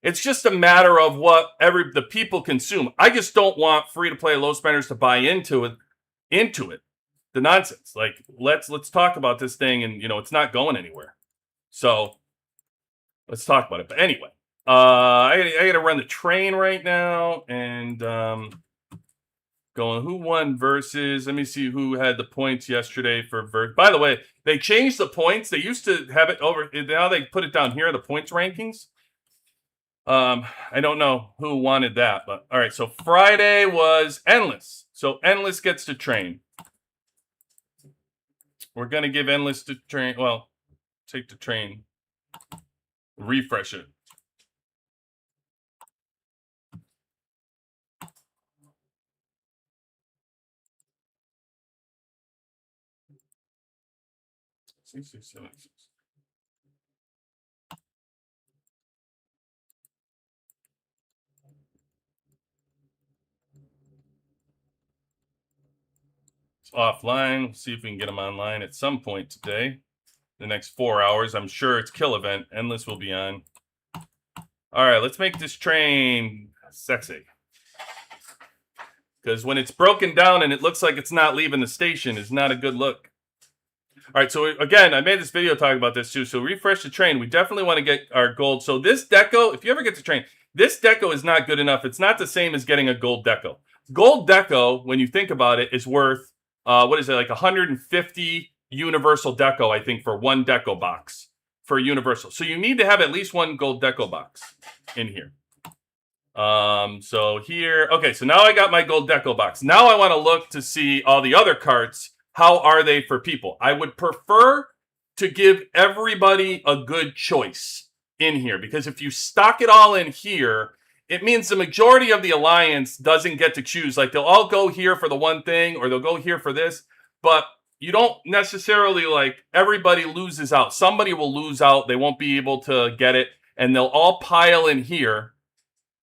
It's just a matter of what the people consume. I just don't want free-to-play low spenders to buy into it. The nonsense. Like, let's talk about this thing, and it's not going anywhere. So let's talk about it. But anyway, I got to run the train right now, and going who won versus. Let me see who had the points yesterday for By the way, they changed the points. They used to have it over. Now they put it down here, the points rankings. I don't know who wanted that, but all right. So Friday was Endless. So Endless gets to train. We're gonna give Endless to train. Well, take the train. Refresh it. It's offline. We'll see if we can get them online at some point today. The next 4 hours. I'm sure it's Kill Event. Endless will be on. All right, let's make this train sexy. Because when it's broken down and it looks like it's not leaving the station, it's not a good look. All right, so again, I made this video talking about this too. So refresh the train. We definitely want to get our gold. So this deco, if you ever get the train, this deco is not good enough. It's not the same as getting a gold deco. Gold deco, when you think about it, is worth, what is it, like 150 universal deco, I think, for one deco box for universal. So you need to have at least one gold deco box in here. So here, okay, so now I got my gold deco box. Now I want to look to see all the other carts. How are they for people? I would prefer to give everybody a good choice in here, because if you stock it all in here, it means the majority of the alliance doesn't get to choose. Like, they'll all go here for the one thing, or they'll go here for this, but you don't necessarily, like, everybody loses out. Somebody will lose out. They won't be able to get it, and they'll all pile in here,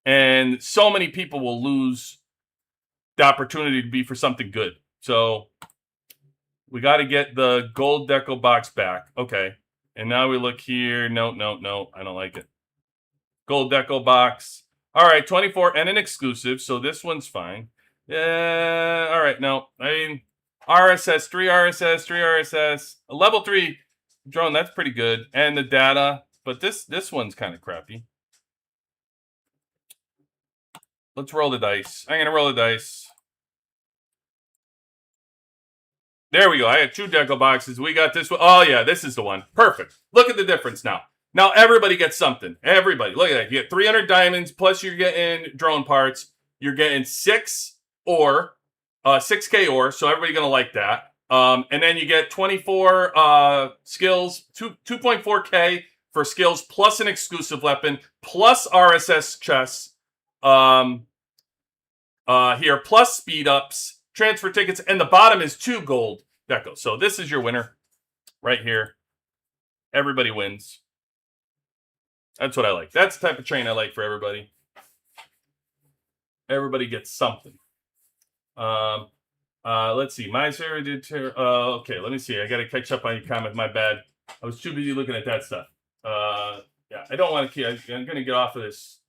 and so many people will lose the opportunity to be for something good. So we got to get the gold deco box back. Okay. And now we look here. No. I don't like it. Gold deco box. All right. 24 and an exclusive. So this one's fine. Yeah. All right. No. I mean, RSS, 3 RSS, 3 RSS. A level 3 drone. That's pretty good. And the data. But this one's kind of crappy. Let's roll the dice. I'm going to roll the dice. There we go. I had 2 deco boxes. We got this one. Oh, yeah, this is the one. Perfect. Look at the difference now. Now everybody gets something. Everybody. Look at that. You get 300 diamonds, plus you're getting drone parts. You're getting 6 ore, 6K ore, so everybody's going to like that. And then you get 24 skills, 2.4K for skills, plus an exclusive weapon, plus RSS chests here, plus speed ups. Transfer tickets, and the bottom is 2 gold deco. So this is your winner right here. Everybody wins. That's what I like. That's the type of train I like for everybody. Everybody gets something. Let's see. My Sarah did. Okay, let me see. I got to catch up on your comment. My bad. I was too busy looking at that stuff. Yeah, I don't want to keep. I'm going to get off of this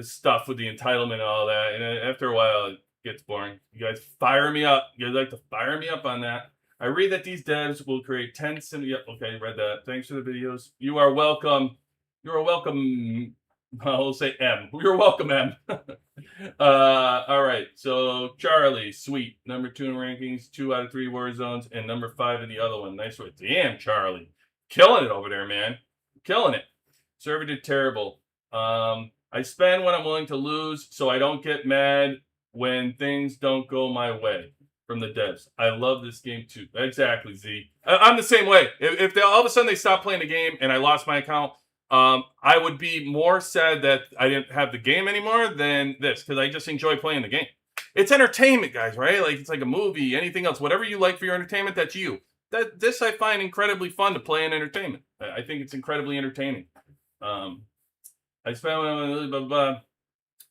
stuff with the entitlement and all that. And after a while, gets boring. You guys fire me up. You guys like to fire me up on that. I read that these devs will create 10 Yep, okay, read that. Thanks for the videos. You are welcome. You are welcome. I'll say M. You're welcome, M. All right. So Charlie, sweet. Number 2 in rankings, 2 out of 3 war zones, and number 5 in the other one. Nice work. Damn, Charlie. Killing it over there, man. Killing it. Server did terrible. I spend what I'm willing to lose, so I don't get mad when things don't go my way. From the devs. I love this game too. Exactly, Z. I'm the same way. If they, all of a sudden they stop playing the game and I lost my account, I would be more sad that I didn't have the game anymore than this, because I just enjoy playing the game. It's entertainment, guys, right? Like, it's like a movie, anything else. Whatever you like for your entertainment, that's you. This I find incredibly fun to play in entertainment. I think it's incredibly entertaining. I spent blah, blah, blah.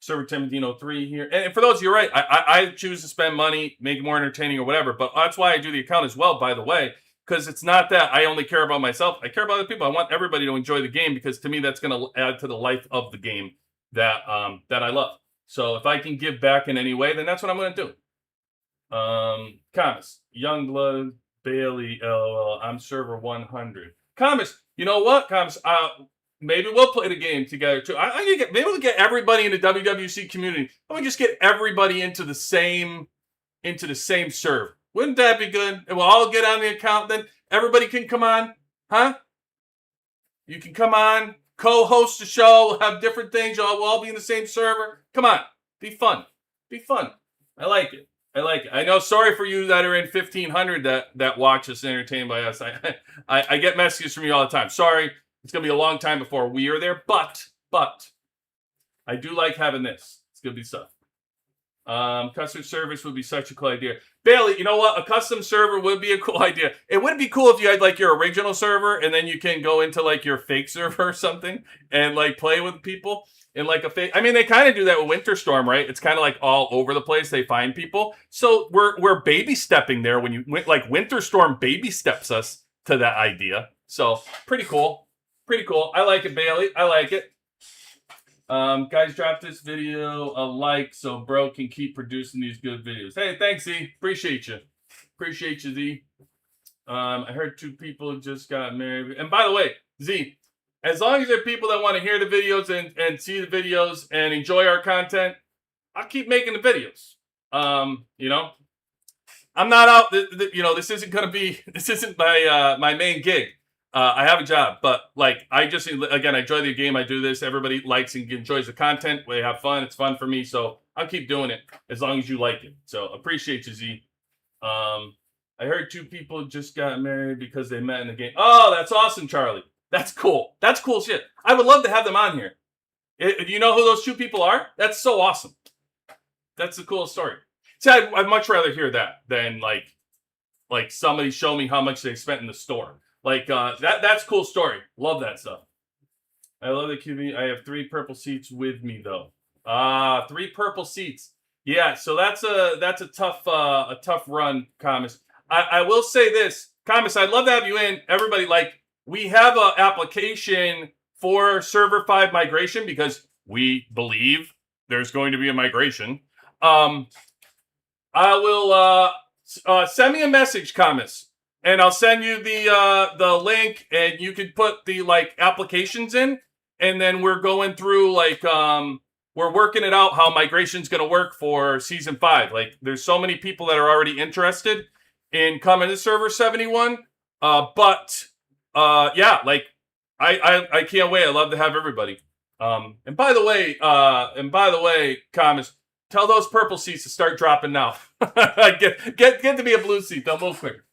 Server 1703 here. And for those of you, right, I choose to spend money, make it more entertaining or whatever, but that's why I do the account as well, by the way, because it's not that I only care about myself. I care about other people. I want everybody to enjoy the game because to me that's going to add to the life of the game that I love. So if I can give back in any way, then that's what I'm going to do. Thomas, Youngblood, Bailey, LOL, I'm server 100. Thomas, you know what, Thomas? Maybe we'll play the game together too. Maybe we'll get everybody in the WWC community. Let me just get everybody into the same serve. Wouldn't that be good? And we'll all get on the account. Then everybody can come on, huh? You can come on, co-host the show. We'll have different things. We'll all be in the same server. Come on, be fun. Be fun. I like it. I know. Sorry for you that are in 1500 that watch us and entertained by us. I get messages from you all the time. Sorry, it's gonna be a long time before we are there, but I do like having this. It's gonna be stuff. Customer service would be such a cool idea. Bailey, you know what? A custom server would be a cool idea. It would be cool if you had like your original server and then you can go into like your fake server or something and like play with people. In like a fake, I mean, they kind of do that with Winter Storm, right? It's kind of like all over the place. They find people, so we're baby stepping there. When you like Winter Storm, baby steps us to that idea. So pretty cool, pretty cool. I like it, Bailey. I like it. Guys, drop this video a like so bro can keep producing these good videos. Hey, thanks, Z. Appreciate you, Z. I heard 2 people just got married. And by the way, Z. As long as there are people that want to hear the videos and see the videos and enjoy our content, I'll keep making the videos. You know, I'm not out. This isn't going to be. This isn't my main gig. I have a job, but like I just again I enjoy the game. I do this. Everybody likes and enjoys the content. We have fun. It's fun for me, so I'll keep doing it as long as you like it. So appreciate you, Z. I heard 2 people just got married because they met in the game. Oh, that's awesome, Charlie. That's cool. That's cool shit. I would love to have them on here. Do you know who those 2 people are? That's so awesome. That's the coolest story. See, I'd much rather hear that than like somebody show me how much they spent in the store. Like that's a cool story. Love that stuff. I love the QB. I have 3 purple seats with me though. 3 purple seats. Yeah, so that's a tough run, Thomas. I will say this, Thomas. I'd love to have you in. Everybody like. We have an application for Server 5 migration because we believe there's going to be a migration. I will send me a message, Thomas, and I'll send you the link, and you can put the like applications in, and then we're going through like we're working it out how migration's going to work for Season 5. Like, there's so many people that are already interested in coming to Server 71, yeah, like I can't wait. I love to have everybody. And by the way, Thomas, tell those purple seats to start dropping now. get to be a blue seat. They'll move quicker.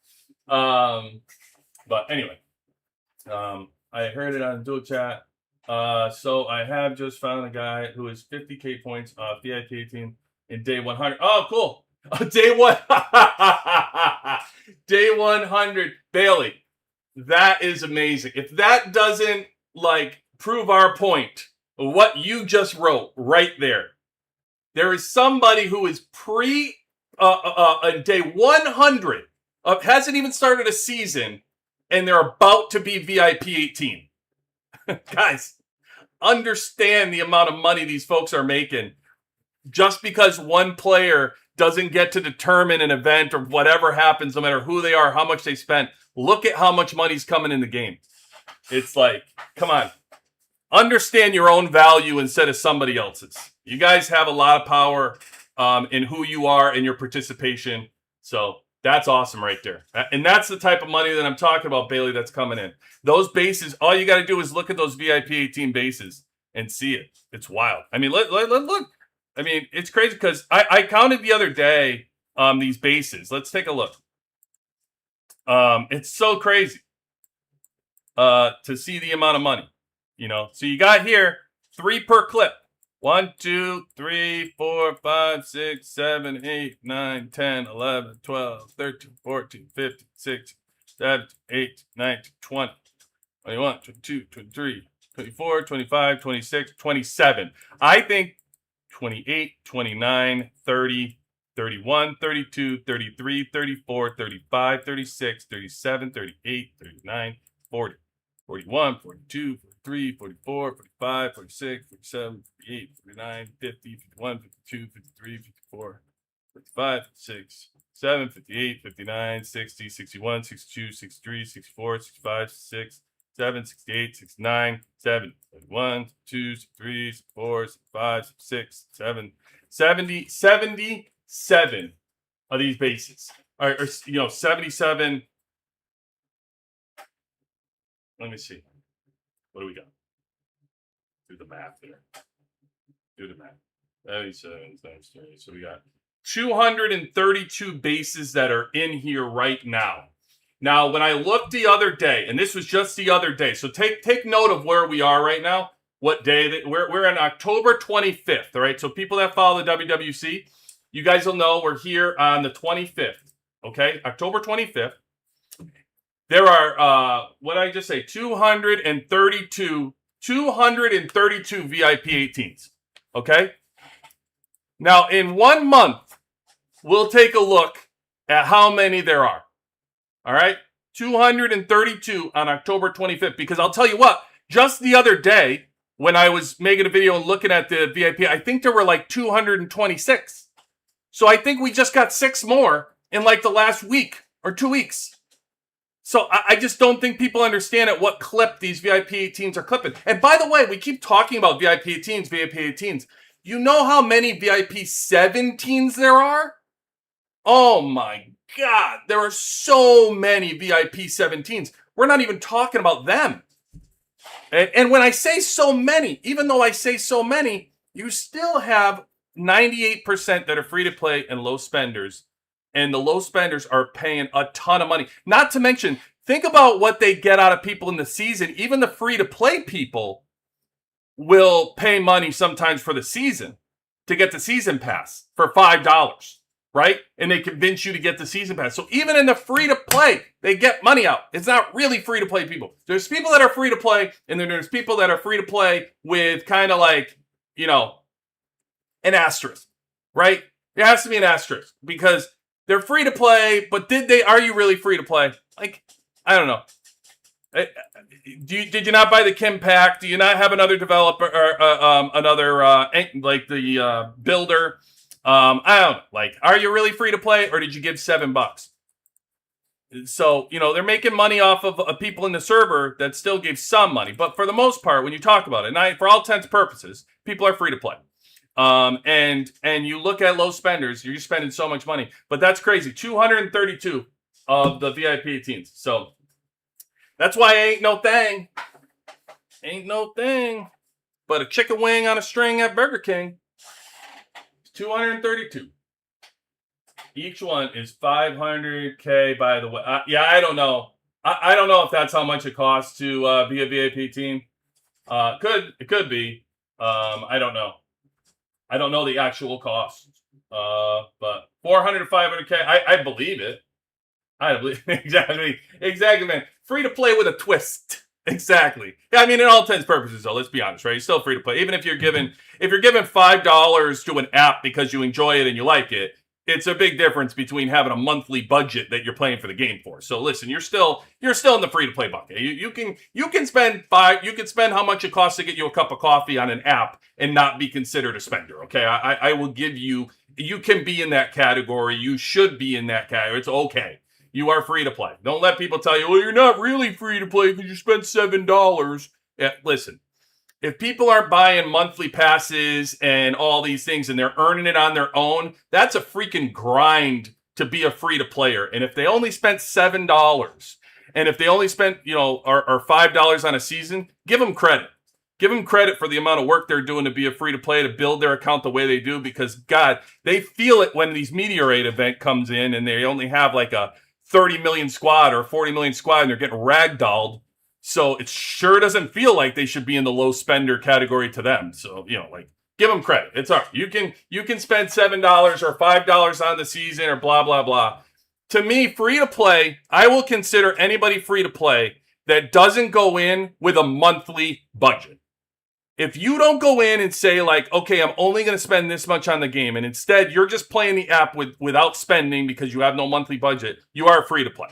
But anyway, I heard it on Dual Chat. So I have just found a guy who is 50K points off VIP team in day 100. Oh, cool. Day 1. Day 100. Bailey. That is amazing. If that doesn't like prove our point, what you just wrote right there, there is somebody who is day 100, hasn't even started a season, and they're about to be VIP 18. Guys, understand the amount of money these folks are making just because one player doesn't get to determine an event or whatever happens, no matter who they are, how much they spent. Look at how much money's coming in the game. It's like, come on. Understand your own value instead of somebody else's. You guys have a lot of power in who you are and your participation. So that's awesome right there. And that's the type of money that I'm talking about, Bailey, that's coming in. Those bases, all you got to do is look at those VIP 18 bases and see it. It's wild. I mean, look. I mean, it's crazy because I counted the other day these bases. Let's take a look. It's so crazy to see the amount of money, you know. So you got here 3 per clip. 1, 2, 3, 4, 5, 6, 7, 8, 9, 10, 11, 12, 13, 14, 15, 16, 17, 18, 19, 20, 21, 22, 23, 24, 25, 26, 27. I think 28, 29, 30. 31, 32, 33, 34, 35, 36, 37, 38, 39, 40, 41, 42, 43, 44, 45, 46, 47, 48, 49, 50, 51, 52, 53, 54, 55, 56, 7, 58, 59, 60, 61, 62, 63, 64, 65, 66, 7, 68, 69, 70, 71, 2, 63, 64, 65, 66, 7, 70, 77 of these bases. Or 77. Let me see. What do we got? Do the math there. Do the math. 77 times 30. So we got 232 bases that are in here right now. Now, when I looked the other day, and this was just the other day, so take note of where we are right now. What day that we're on October 25th, all right? So people that follow the WWC, you guys will know we're here on the 25th, okay? October 25th. There are, what did I just say? 232 VIP 18s, okay? Now, in 1 month, we'll take a look at how many there are. All right? 232 on October 25th. Because I'll tell you what, just the other day, when I was making a video and looking at the VIP, I think there were like 226. So I think we just got 6 more in like the last week or 2 weeks. So I just don't think people understand at what clip these VIP 18s are clipping. And by the way, we keep talking about VIP 18s, VIP 18s. You know how many VIP 17s there are? Oh my God, there are so many VIP 17s. We're not even talking about them. And when I say so many, even though I say so many, you still have 98% that are free to play and low spenders. And the low spenders are paying a ton of money. Not to mention, think about what they get out of people in the season. Even the free to play people will pay money sometimes for the season to get the season pass for $5, right? And they convince you to get the season pass. So even in the free to play, they get money out. It's not really free to play people. There's people that are free to play, and then there's people that are free to play with kind of like, an asterisk, right? There has to be an asterisk because they're free to play, but are you really free to play? Like, I don't know. Did you not buy the Kim pack? Do you not have another developer or like the builder? I don't know. Like, are you really free to play, or did you give $7? So, they're making money off of people in the server that still give some money. But for the most part, when you talk about it, for all intents and purposes, people are free to play. And you look at low spenders, you're spending so much money. But that's crazy. 232 of the VIP 18s. So that's why ain't no thing. Ain't no thing. But a chicken wing on a string at Burger King. 232. Each one is $500K, by the way. Yeah, I don't know. I don't know if that's how much it costs to be a VIP team. It could be. I don't know. I don't know the actual cost. But 400 to 500K, I believe it. I believe exactly, man. Free to play with a twist. Exactly. Yeah, I mean, in all intents and purposes, though, let's be honest, right? You're still free to play. Even if you're giving $5 to an app because you enjoy it and you like it, it's a big difference between having a monthly budget that you're playing for the game for. So listen, you're still in the free to play bucket. You can spend how much it costs to get you a cup of coffee on an app and not be considered a spender. Okay, I will give you. You can be in that category. You should be in that category. It's okay. You are free to play. Don't let people tell you, well, you're not really free to play because you spent $7. Yeah, listen. If people aren't buying monthly passes and all these things and they're earning it on their own, that's a freaking grind to be a free to player. And if they only spent $7 and if they only spent, or $5 on a season, give them credit. Give them credit for the amount of work they're doing to be a free to play, to build their account the way they do, because God, they feel it when these Meteorite event comes in and they only have like a 30 million squad or 40 million squad and they're getting ragdolled. So it sure doesn't feel like they should be in the low spender category to them. So, give them credit. It's all right. You can spend $7 or $5 on the season or blah, blah, blah. To me, free to play, I will consider anybody free to play that doesn't go in with a monthly budget. If you don't go in and say like, okay, I'm only going to spend this much on the game, and instead you're just playing the app without spending because you have no monthly budget, you are free to play.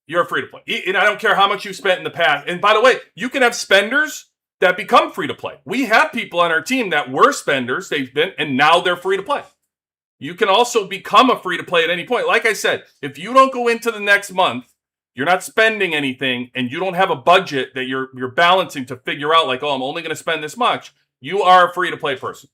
You're free to play. And I don't care how much you spent in the past. And by the way, you can have spenders that become free to play. We have people on our team that were spenders, they've been, and now they're free to play. You can also become a free to play at any point. Like I said, if you don't go into the next month, you're not spending anything, and you don't have a budget that you're balancing to figure out like, oh, I'm only going to spend this much, you are a free to play person.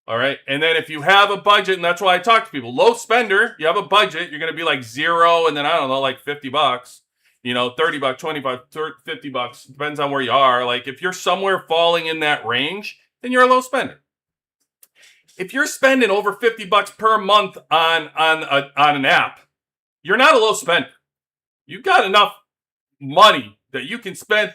All right. And then if you have a budget, and that's why I talk to people, low spender, you have a budget, you're going to be like $0. And then I don't know, like $50, $30, $20, $50, depends on where you are. Like if you're somewhere falling in that range, then you're a low spender. If you're spending over $50 per month on an app, you're not a low spender. You've got enough money that you can spend,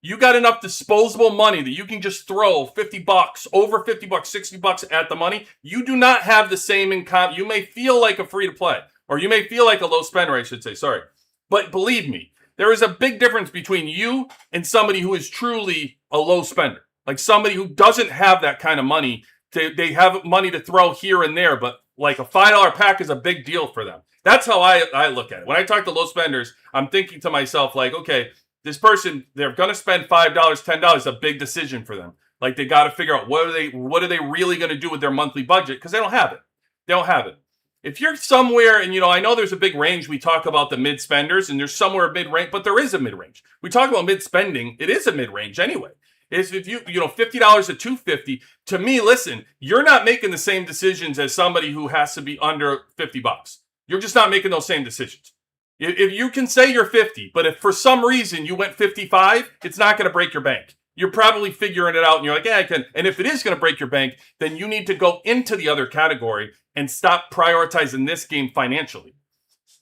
you got enough disposable money that you can just throw $50, over $50, $60 at the money. You do not have the same income. You may feel like a free to play, or you may feel like a low spender, I should say, sorry. But believe me, there is a big difference between you and somebody who is truly a low spender. Like somebody who doesn't have that kind of money. They have money to throw here and there, but like a $5 pack is a big deal for them. That's how I look at it. When I talk to low spenders, I'm thinking to myself like, okay, this person, they're going to spend $5, $10, a big decision for them. Like they got to figure out what are they really going to do with their monthly budget, because they don't have it. They don't have it. If you're somewhere, and I know there's a big range. We talk about the mid spenders, and there's somewhere mid-range, but there is a mid-range. We talk about mid-spending. It is a mid-range anyway. If you $50 to $250, to me, listen, you're not making the same decisions as somebody who has to be under $50. You're just not making those same decisions. If you can say you're 50, but if for some reason you went 55, it's not going to break your bank. You're probably figuring it out, and you're like, yeah, I can. And if it is going to break your bank, then you need to go into the other category and stop prioritizing this game financially.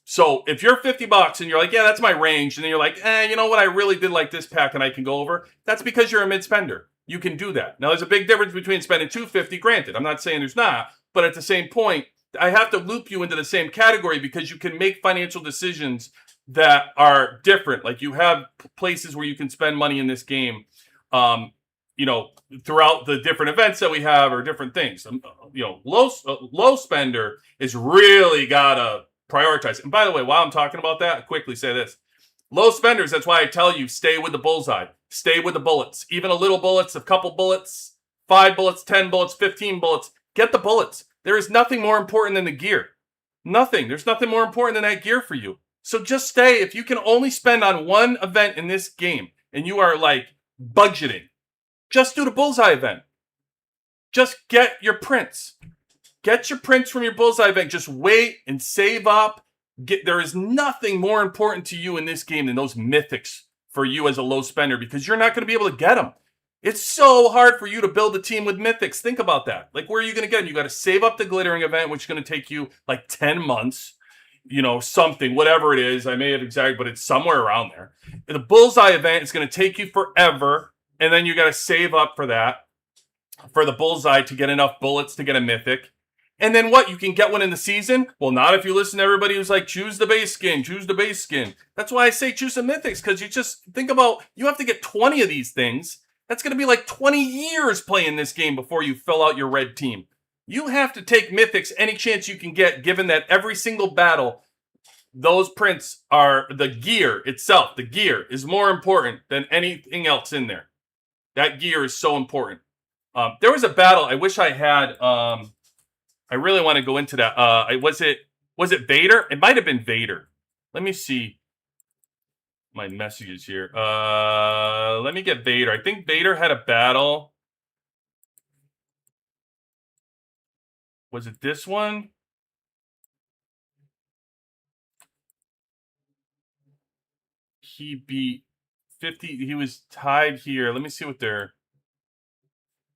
So if you're $50 and you're like, yeah, that's my range, and then you're like, you know what, I really did like this pack and I can go over, that's because you're a mid-spender. You can do that. Now, there's a big difference between spending $250, granted. I'm not saying there's not, but at the same point, I have to loop you into the same category because you can make financial decisions that are different. Like you have places where you can spend money in this game, throughout the different events that we have or different things. Low spender is really gotta prioritize. And by the way, while I'm talking about that, I quickly say this. Low spenders, that's why I tell you, stay with the bullseye. Stay with the bullets. Even a little bullets, a couple bullets, 5 bullets, 10 bullets, 15 bullets. Get the bullets. There is nothing more important than the gear. Nothing. There's nothing more important than that gear for you. So just stay. If you can only spend on one event in this game and you are like budgeting, just do the bullseye event. Just get your prints. Get your prints from your bullseye event. Just wait and save up. There is nothing more important to you in this game than those mythics for you as a low spender, because you're not going to be able to get them. It's so hard for you to build a team with mythics. Think about that. Like, where are you going to get them? You got to save up the glittering event, which is going to take you like 10 months, something, whatever it is. I may have exaggerated, but it's somewhere around there. And the bullseye event is going to take you forever. And then you got to save up for that, for the bullseye, to get enough bullets to get a mythic. And then what? You can get one in the season? Well, not if you listen to everybody who's like, choose the base skin, choose the base skin. That's why I say choose some mythics, because you just think about, you have to get 20 of these things. That's going to be like 20 years playing this game before you fill out your red team. You have to take mythics any chance you can get, given that every single battle, those prints are the gear itself. The gear is more important than anything else in there. That gear is so important. There was a battle. I wish I had. I really want to go into that. Was it Vader? It might have been Vader. Let me see my messages here. Let me get Vader. I think Vader had a battle. Was it this one? He beat 50. He was tied here. Let me see what they're.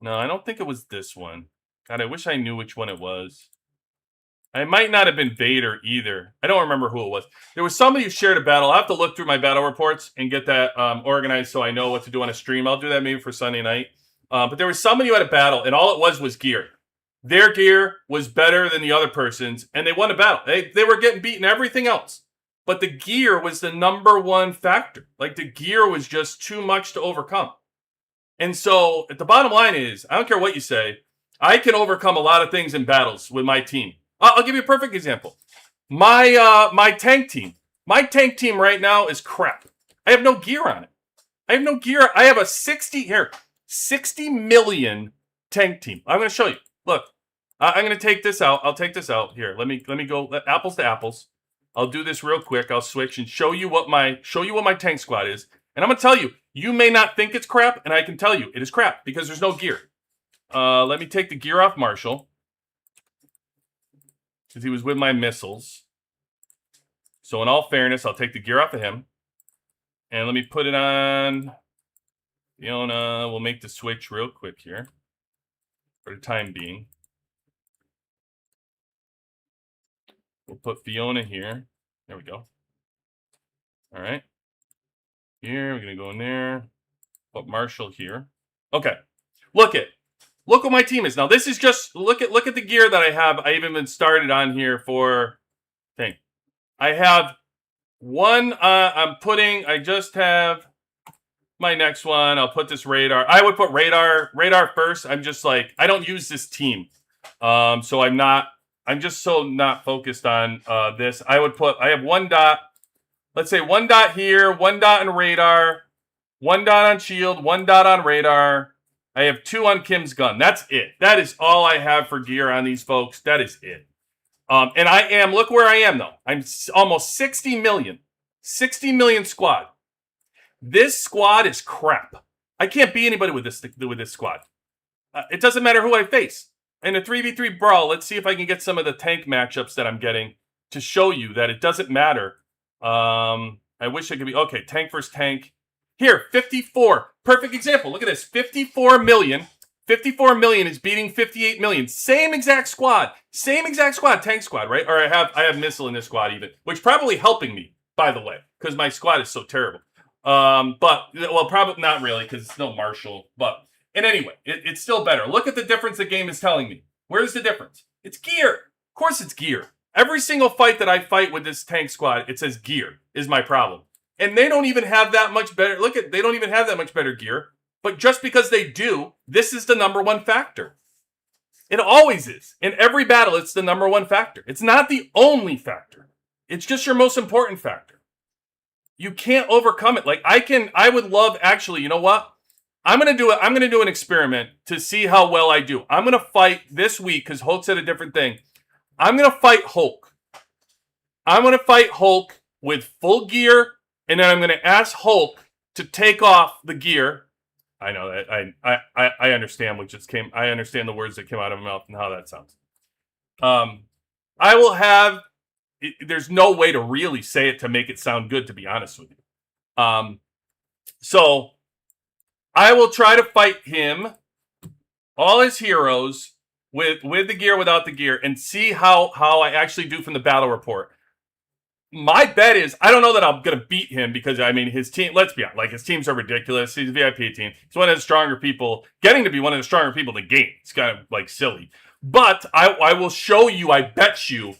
No, I don't think it was this one. God, I wish I knew which one it was. I might not have been Vader either. I don't remember who it was. There was somebody who shared a battle. I'll have to look through my battle reports and get that organized so I know what to do on a stream. I'll do that maybe for Sunday night. But there was somebody who had a battle, and all it was gear. Their gear was better than the other person's, and they won a battle. They were getting beaten everything else. But the gear was the number one factor. Like, the gear was just too much to overcome. And so the bottom line is, I don't care what you say, I can overcome a lot of things in battles with my team. I'll give you a perfect example. My tank team. My tank team right now is crap. I have no gear on it. I have no gear. I have a 60 million tank team. I'm going to show you. Look, I'm going to take this out. I'll take this out here. Let me go apples to apples. I'll do this real quick. I'll switch and show you what my tank squad is. And I'm going to tell you, you may not think it's crap, and I can tell you it is crap because there's no gear. Let me take the gear off Marshall because he was with my missiles. So in all fairness, I'll take the gear off of him. And let me put it on Fiona. We'll make the switch real quick here for the time being. We'll put Fiona here. There we go. All right. Here, we're going to go in there. Put Marshall here. Okay. Look what my team is. Now, this is just, look at the gear that I have. I even been started on here for, thing. I have one, I just have my next one. I'll put this radar. I would put radar first. I'm just like, I don't use this team. So I'm just so not focused on this. I have one dot, let's say one dot here, one dot on radar, one dot on shield, one dot on radar. I have 2 on Kim's gun. That's it. That is all I have for gear on these folks. That is it. And look where I am though. I'm almost 60 million squad. This squad is crap. I can't beat anybody with this squad. It doesn't matter who I face. In a 3v3 brawl, let's see if I can get some of the tank matchups that I'm getting to show you that it doesn't matter. I wish I could be, okay, tank versus tank. Here, 54. Perfect example. Look at this. 54 million. 54 million is beating 58 million. Same exact squad. Tank squad, right? Or I have missile in this squad even, which probably helping me, by the way, because my squad is so terrible. Probably not really, because it's no Marshall. And anyway, it's still better. Look at the difference the game is telling me. Where's the difference? It's gear. Of course it's gear. Every single fight that I fight with this tank squad, it says gear is my problem. And they don't even have that much better. They don't even have that much better gear. But just because they do, this is the number one factor. It always is. In every battle, it's the number one factor. It's not the only factor. It's just your most important factor. You can't overcome it. I would love, actually, you know what? I'm going to do an experiment to see how well I do. I'm going to fight this week because Hulk said a different thing. I'm going to fight Hulk. I'm going to fight Hulk with full gear, and then I'm going to ask Hulk to take off the gear. I know that I understand what just came. I understand the words that came out of my mouth and how that sounds. I will have. There's no way to really say it to make it sound good, to be honest with you. So I will try to fight him, all his heroes, with the gear, without the gear, and see how I actually do from the battle report. My bet is, I don't know that I'm going to beat him because, I mean, his team, let's be honest, his teams are ridiculous. He's a VIP team. He's one of the stronger people, getting to be one of the stronger people in the game. It's kind of, silly. But I will show you, I bet you,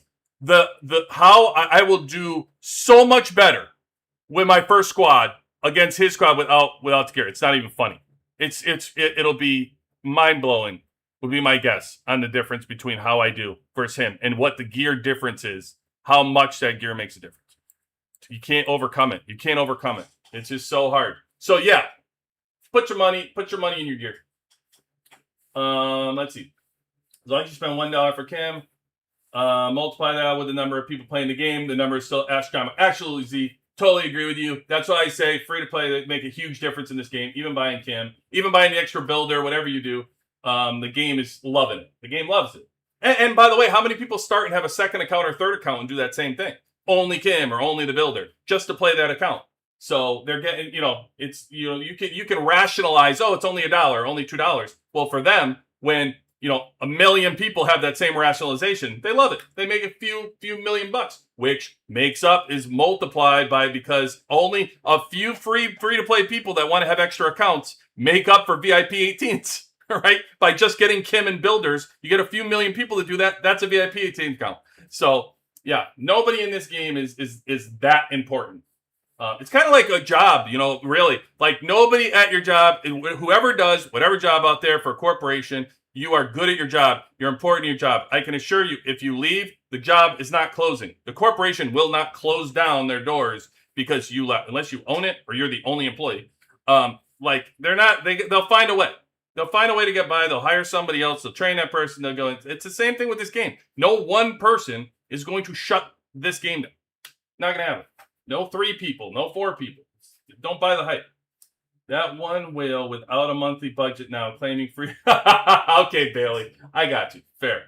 how I will do so much better with my first squad against his squad without the gear. It's not even funny. It'll be mind-blowing, would be my guess, on the difference between how I do versus him and what the gear difference is. How much that gear makes a difference. You can't overcome it. It's just so hard. So yeah, put your money in your gear. Let's see. As long as you spend $1 for Kim, multiply that with the number of people playing the game, the number is still astronomical. Actually, Z, totally agree with you. That's why I say free to play, they make a huge difference in this game. Even buying Kim, even buying the extra builder, whatever you do, the game is loving it. The game loves it. And by the way, how many people start and have a second account or third account and do that same thing? Only Kim or only the builder, just to play that account. So they're getting, you can rationalize, oh, it's only $1, only $2. Well, for them, when, 1 million people have that same rationalization, they love it. They make a few million bucks, which is multiplied by, because only a few free to play people that want to have extra accounts make up for VIP 18s. Right? By just getting Kim and builders, you get a few million people to do that. That's a VIP 18 account. So yeah, nobody in this game is that important. It's kind of like a job, really. Like nobody at your job, whoever does whatever job out there for a corporation, you are good at your job. You're important to your job. I can assure you, if you leave, the job is not closing. The corporation will not close down their doors because you left, unless you own it or you're the only employee. Like they're not. They'll find a way. They'll find a way to get by. They'll hire somebody else. They'll train that person. They'll go. It's the same thing with this game. No one person is going to shut this game down. Not gonna happen. No 3 people, no 4 people. Don't buy the hype. That one whale without a monthly budget now claiming free. Okay, Bailey, I got you. Fair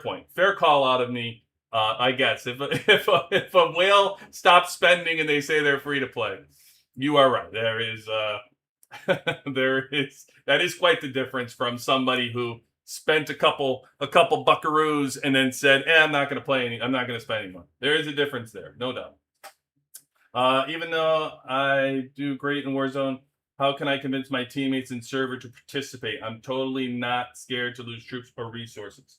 point. Fair call out of me. I guess if a whale stops spending and they say they're free to play, you are right. There is that is quite the difference from somebody who spent a couple buckaroos and then said, I'm not going to play I'm not going to spend any money. There is a difference there, no doubt. Even though I do great in Warzone, how can I convince my teammates and server to participate? I'm totally not scared to lose troops or resources.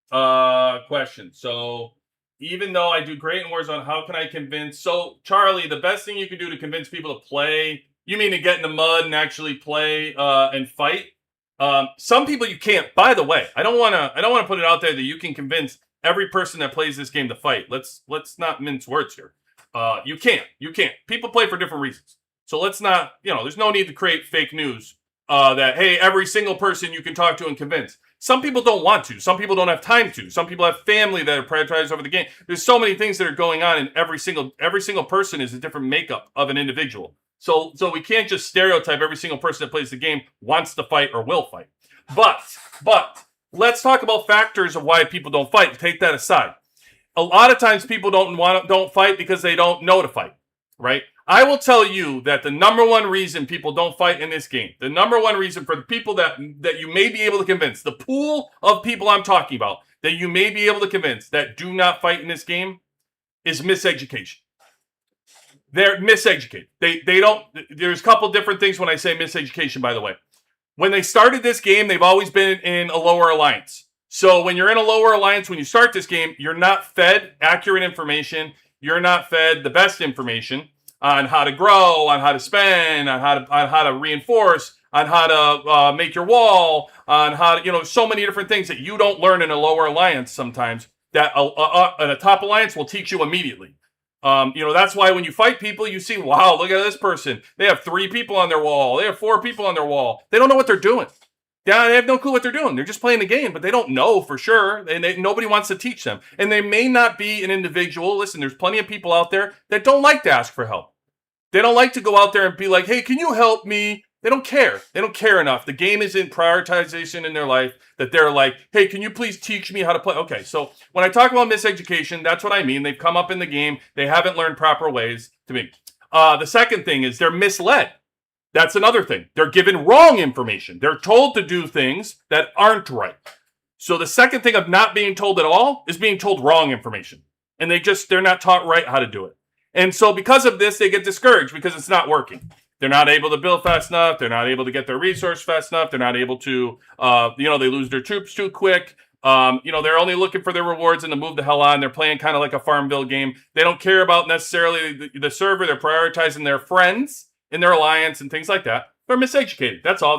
Question. So even though I do great in Warzone, how can I convince? So Charlie, the best thing you can do to convince people to play, you mean to get in the mud and actually play and fight? Some people you can't. By the way, I don't want to put it out there that you can convince every person that plays this game to fight. Let's not mince words here. You can't. People play for different reasons. So let's not, there's no need to create fake news that, hey, every single person you can talk to and convince. Some people don't want to. Some people don't have time to. Some people have family that are prioritized over the game. There's so many things that are going on, and every single person is a different makeup of an individual. So we can't just stereotype every single person that plays the game wants to fight or will fight. But let's talk about factors of why people don't fight. Take that aside. A lot of times people don't fight because they don't know to fight, right? I will tell you that the number one reason people don't fight in this game, the number one reason for the people that you may be able to convince, the pool of people I'm talking about that you may be able to convince that do not fight in this game is miseducation. They're miseducated. They don't. There's a couple different things when I say miseducation, by the way. When they started this game, they've always been in a lower alliance. So when you're in a lower alliance, when you start this game, you're not fed accurate information. You're not fed the best information on how to grow, on how to spend, on how to reinforce, on how to make your wall, on how to, so many different things that you don't learn in a lower alliance sometimes that a top alliance will teach you immediately. That's why when you fight people, you see, wow, look at this person. They have 3 people on their wall. They have 4 people on their wall. They don't know what they're doing. Yeah, they have no clue what they're doing. They're just playing the game, but they don't know for sure, and nobody wants to teach them. And they may not be an individual. Listen, there's plenty of people out there that don't like to ask for help. They don't like to go out there and be like, hey, can you help me? They don't care. They don't care enough. The game is in prioritization in their life that they're like, hey, can you please teach me how to play? Okay, so when I talk about miseducation, that's what I mean. They've come up in the game. They haven't learned proper ways to be. The second thing is they're misled. That's another thing. They're given wrong information. They're told to do things that aren't right. So the second thing of not being told at all is being told wrong information. And they're not taught right how to do it. And so because of this, they get discouraged because it's not working. They're not able to build fast enough. They're not able to get their resource fast enough. They're not able to, they lose their troops too quick. They're only looking for their rewards and to move the hell on. They're playing kind of like a Farmville game. They don't care about necessarily the server. They're prioritizing their friends in their alliance and things like that. They're miseducated. That's all.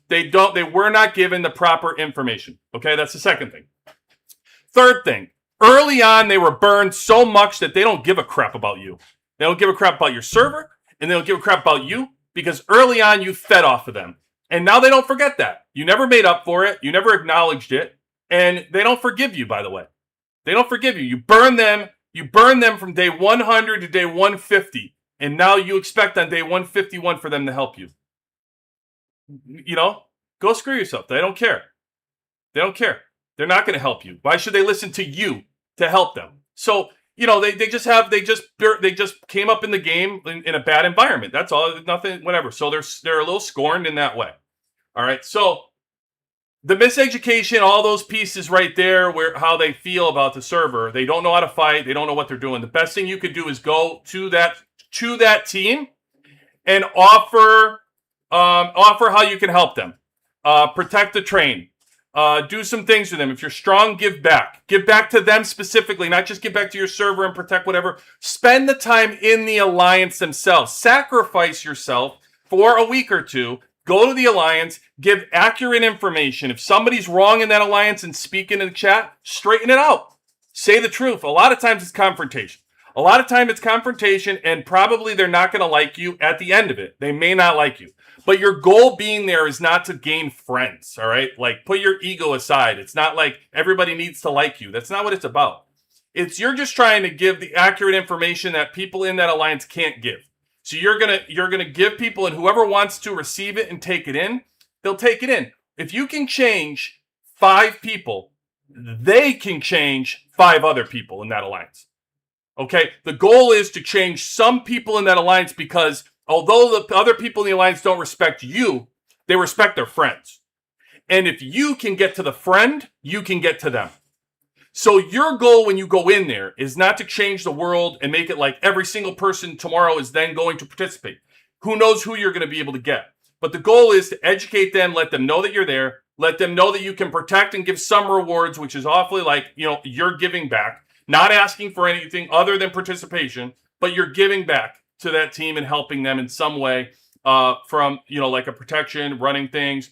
They were not given the proper information. Okay, that's the second thing. Third thing, early on, they were burned so much that they don't give a crap about you. They don't give a crap about your server, and they don't give a crap about you because early on you fed off of them. And now they don't forget that. You never made up for it. You never acknowledged it. And they don't forgive you, by the way. They don't forgive you. You burn them from day 100 to day 150. And now you expect on day 151 for them to help you. Go screw yourself. They don't care. They don't care. They're not going to help you. Why should they listen to you to help them? So, they just came up in the game in a bad environment. That's all. Nothing, whatever. So they're a little scorned in that way. All right. So the miseducation, all those pieces right there, how they feel about the server. They don't know how to fight. They don't know what they're doing. The best thing you could do is go to that team and offer how you can help them. Protect the train. Do some things for them. If you're strong, give back. Give back to them specifically, not just give back to your server and protect whatever. Spend the time in the alliance themselves. Sacrifice yourself for a week or two. Go to the alliance. Give accurate information. If somebody's wrong in that alliance and speak in the chat, straighten it out. Say the truth. A lot of times it's confrontation. A lot of time it's confrontation, and probably they're not going to like you at the end of it. They may not like you. But your goal being there is not to gain friends, all right? Like, put your ego aside. It's not like everybody needs to like you. That's not what it's about. It's you're just trying to give the accurate information that people in that alliance can't give. So you're gonna give people, and whoever wants to receive it and take it in, they'll take it in. If you can change 5 people, they can change 5 other people in that alliance. Okay? The goal is to change some people in that alliance, because although the other people in the alliance don't respect you, they respect their friends. And if you can get to the friend, you can get to them. So your goal when you go in there is not to change the world and make it like every single person tomorrow is then going to participate. Who knows who you're going to be able to get. But the goal is to educate them, let them know that you're there, let them know that you can protect and give some rewards, which is awfully like, you're giving back, not asking for anything other than participation, but you're giving back to that team and helping them in some way from, like a protection, running things,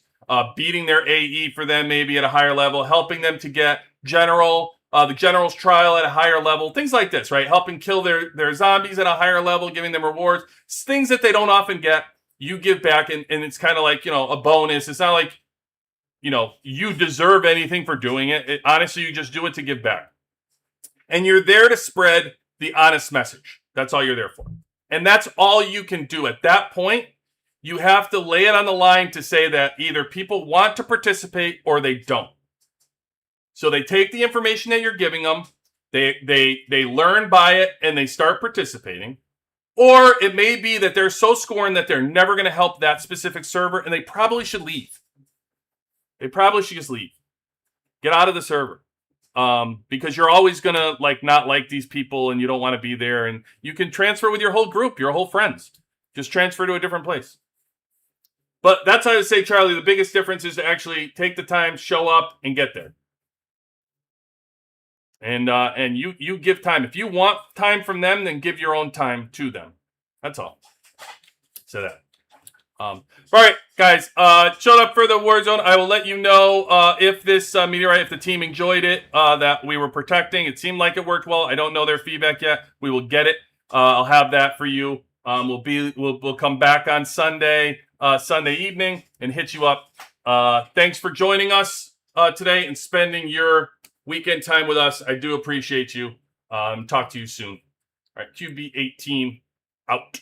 beating their AE for them maybe at a higher level, helping them to get the general's trial at a higher level, things like this, right? Helping kill their zombies at a higher level, giving them rewards, things that they don't often get, you give back, and it's kind of like, a bonus. It's not like, you deserve anything for doing it. Honestly, you just do it to give back. And you're there to spread the honest message. That's all you're there for. And that's all you can do. At that point, you have to lay it on the line to say that either people want to participate or they don't. So they take the information that you're giving them, they learn by it, and they start participating. Or it may be that they're so scorned that they're never going to help that specific server, and they probably should leave. They probably should just leave. Get out of the server. Because you're always going to not like these people, and you don't want to be there, and you can transfer with your whole group, your whole friends. Just transfer to a different place. But that's how I would say, Charlie, the biggest difference is to actually take the time, show up, and get there. And you give time. If you want time from them, then give your own time to them. That's all. So that. All right, guys. Showed up for the Warzone. I will let you know if this Meteorite, if the team enjoyed it, that we were protecting. It seemed like it worked well. I don't know their feedback yet. We will get it. I'll have that for you. We'll come back on Sunday evening and hit you up. Thanks for joining us today and spending your weekend time with us. I do appreciate you. Talk to you soon. All right, QB18 out.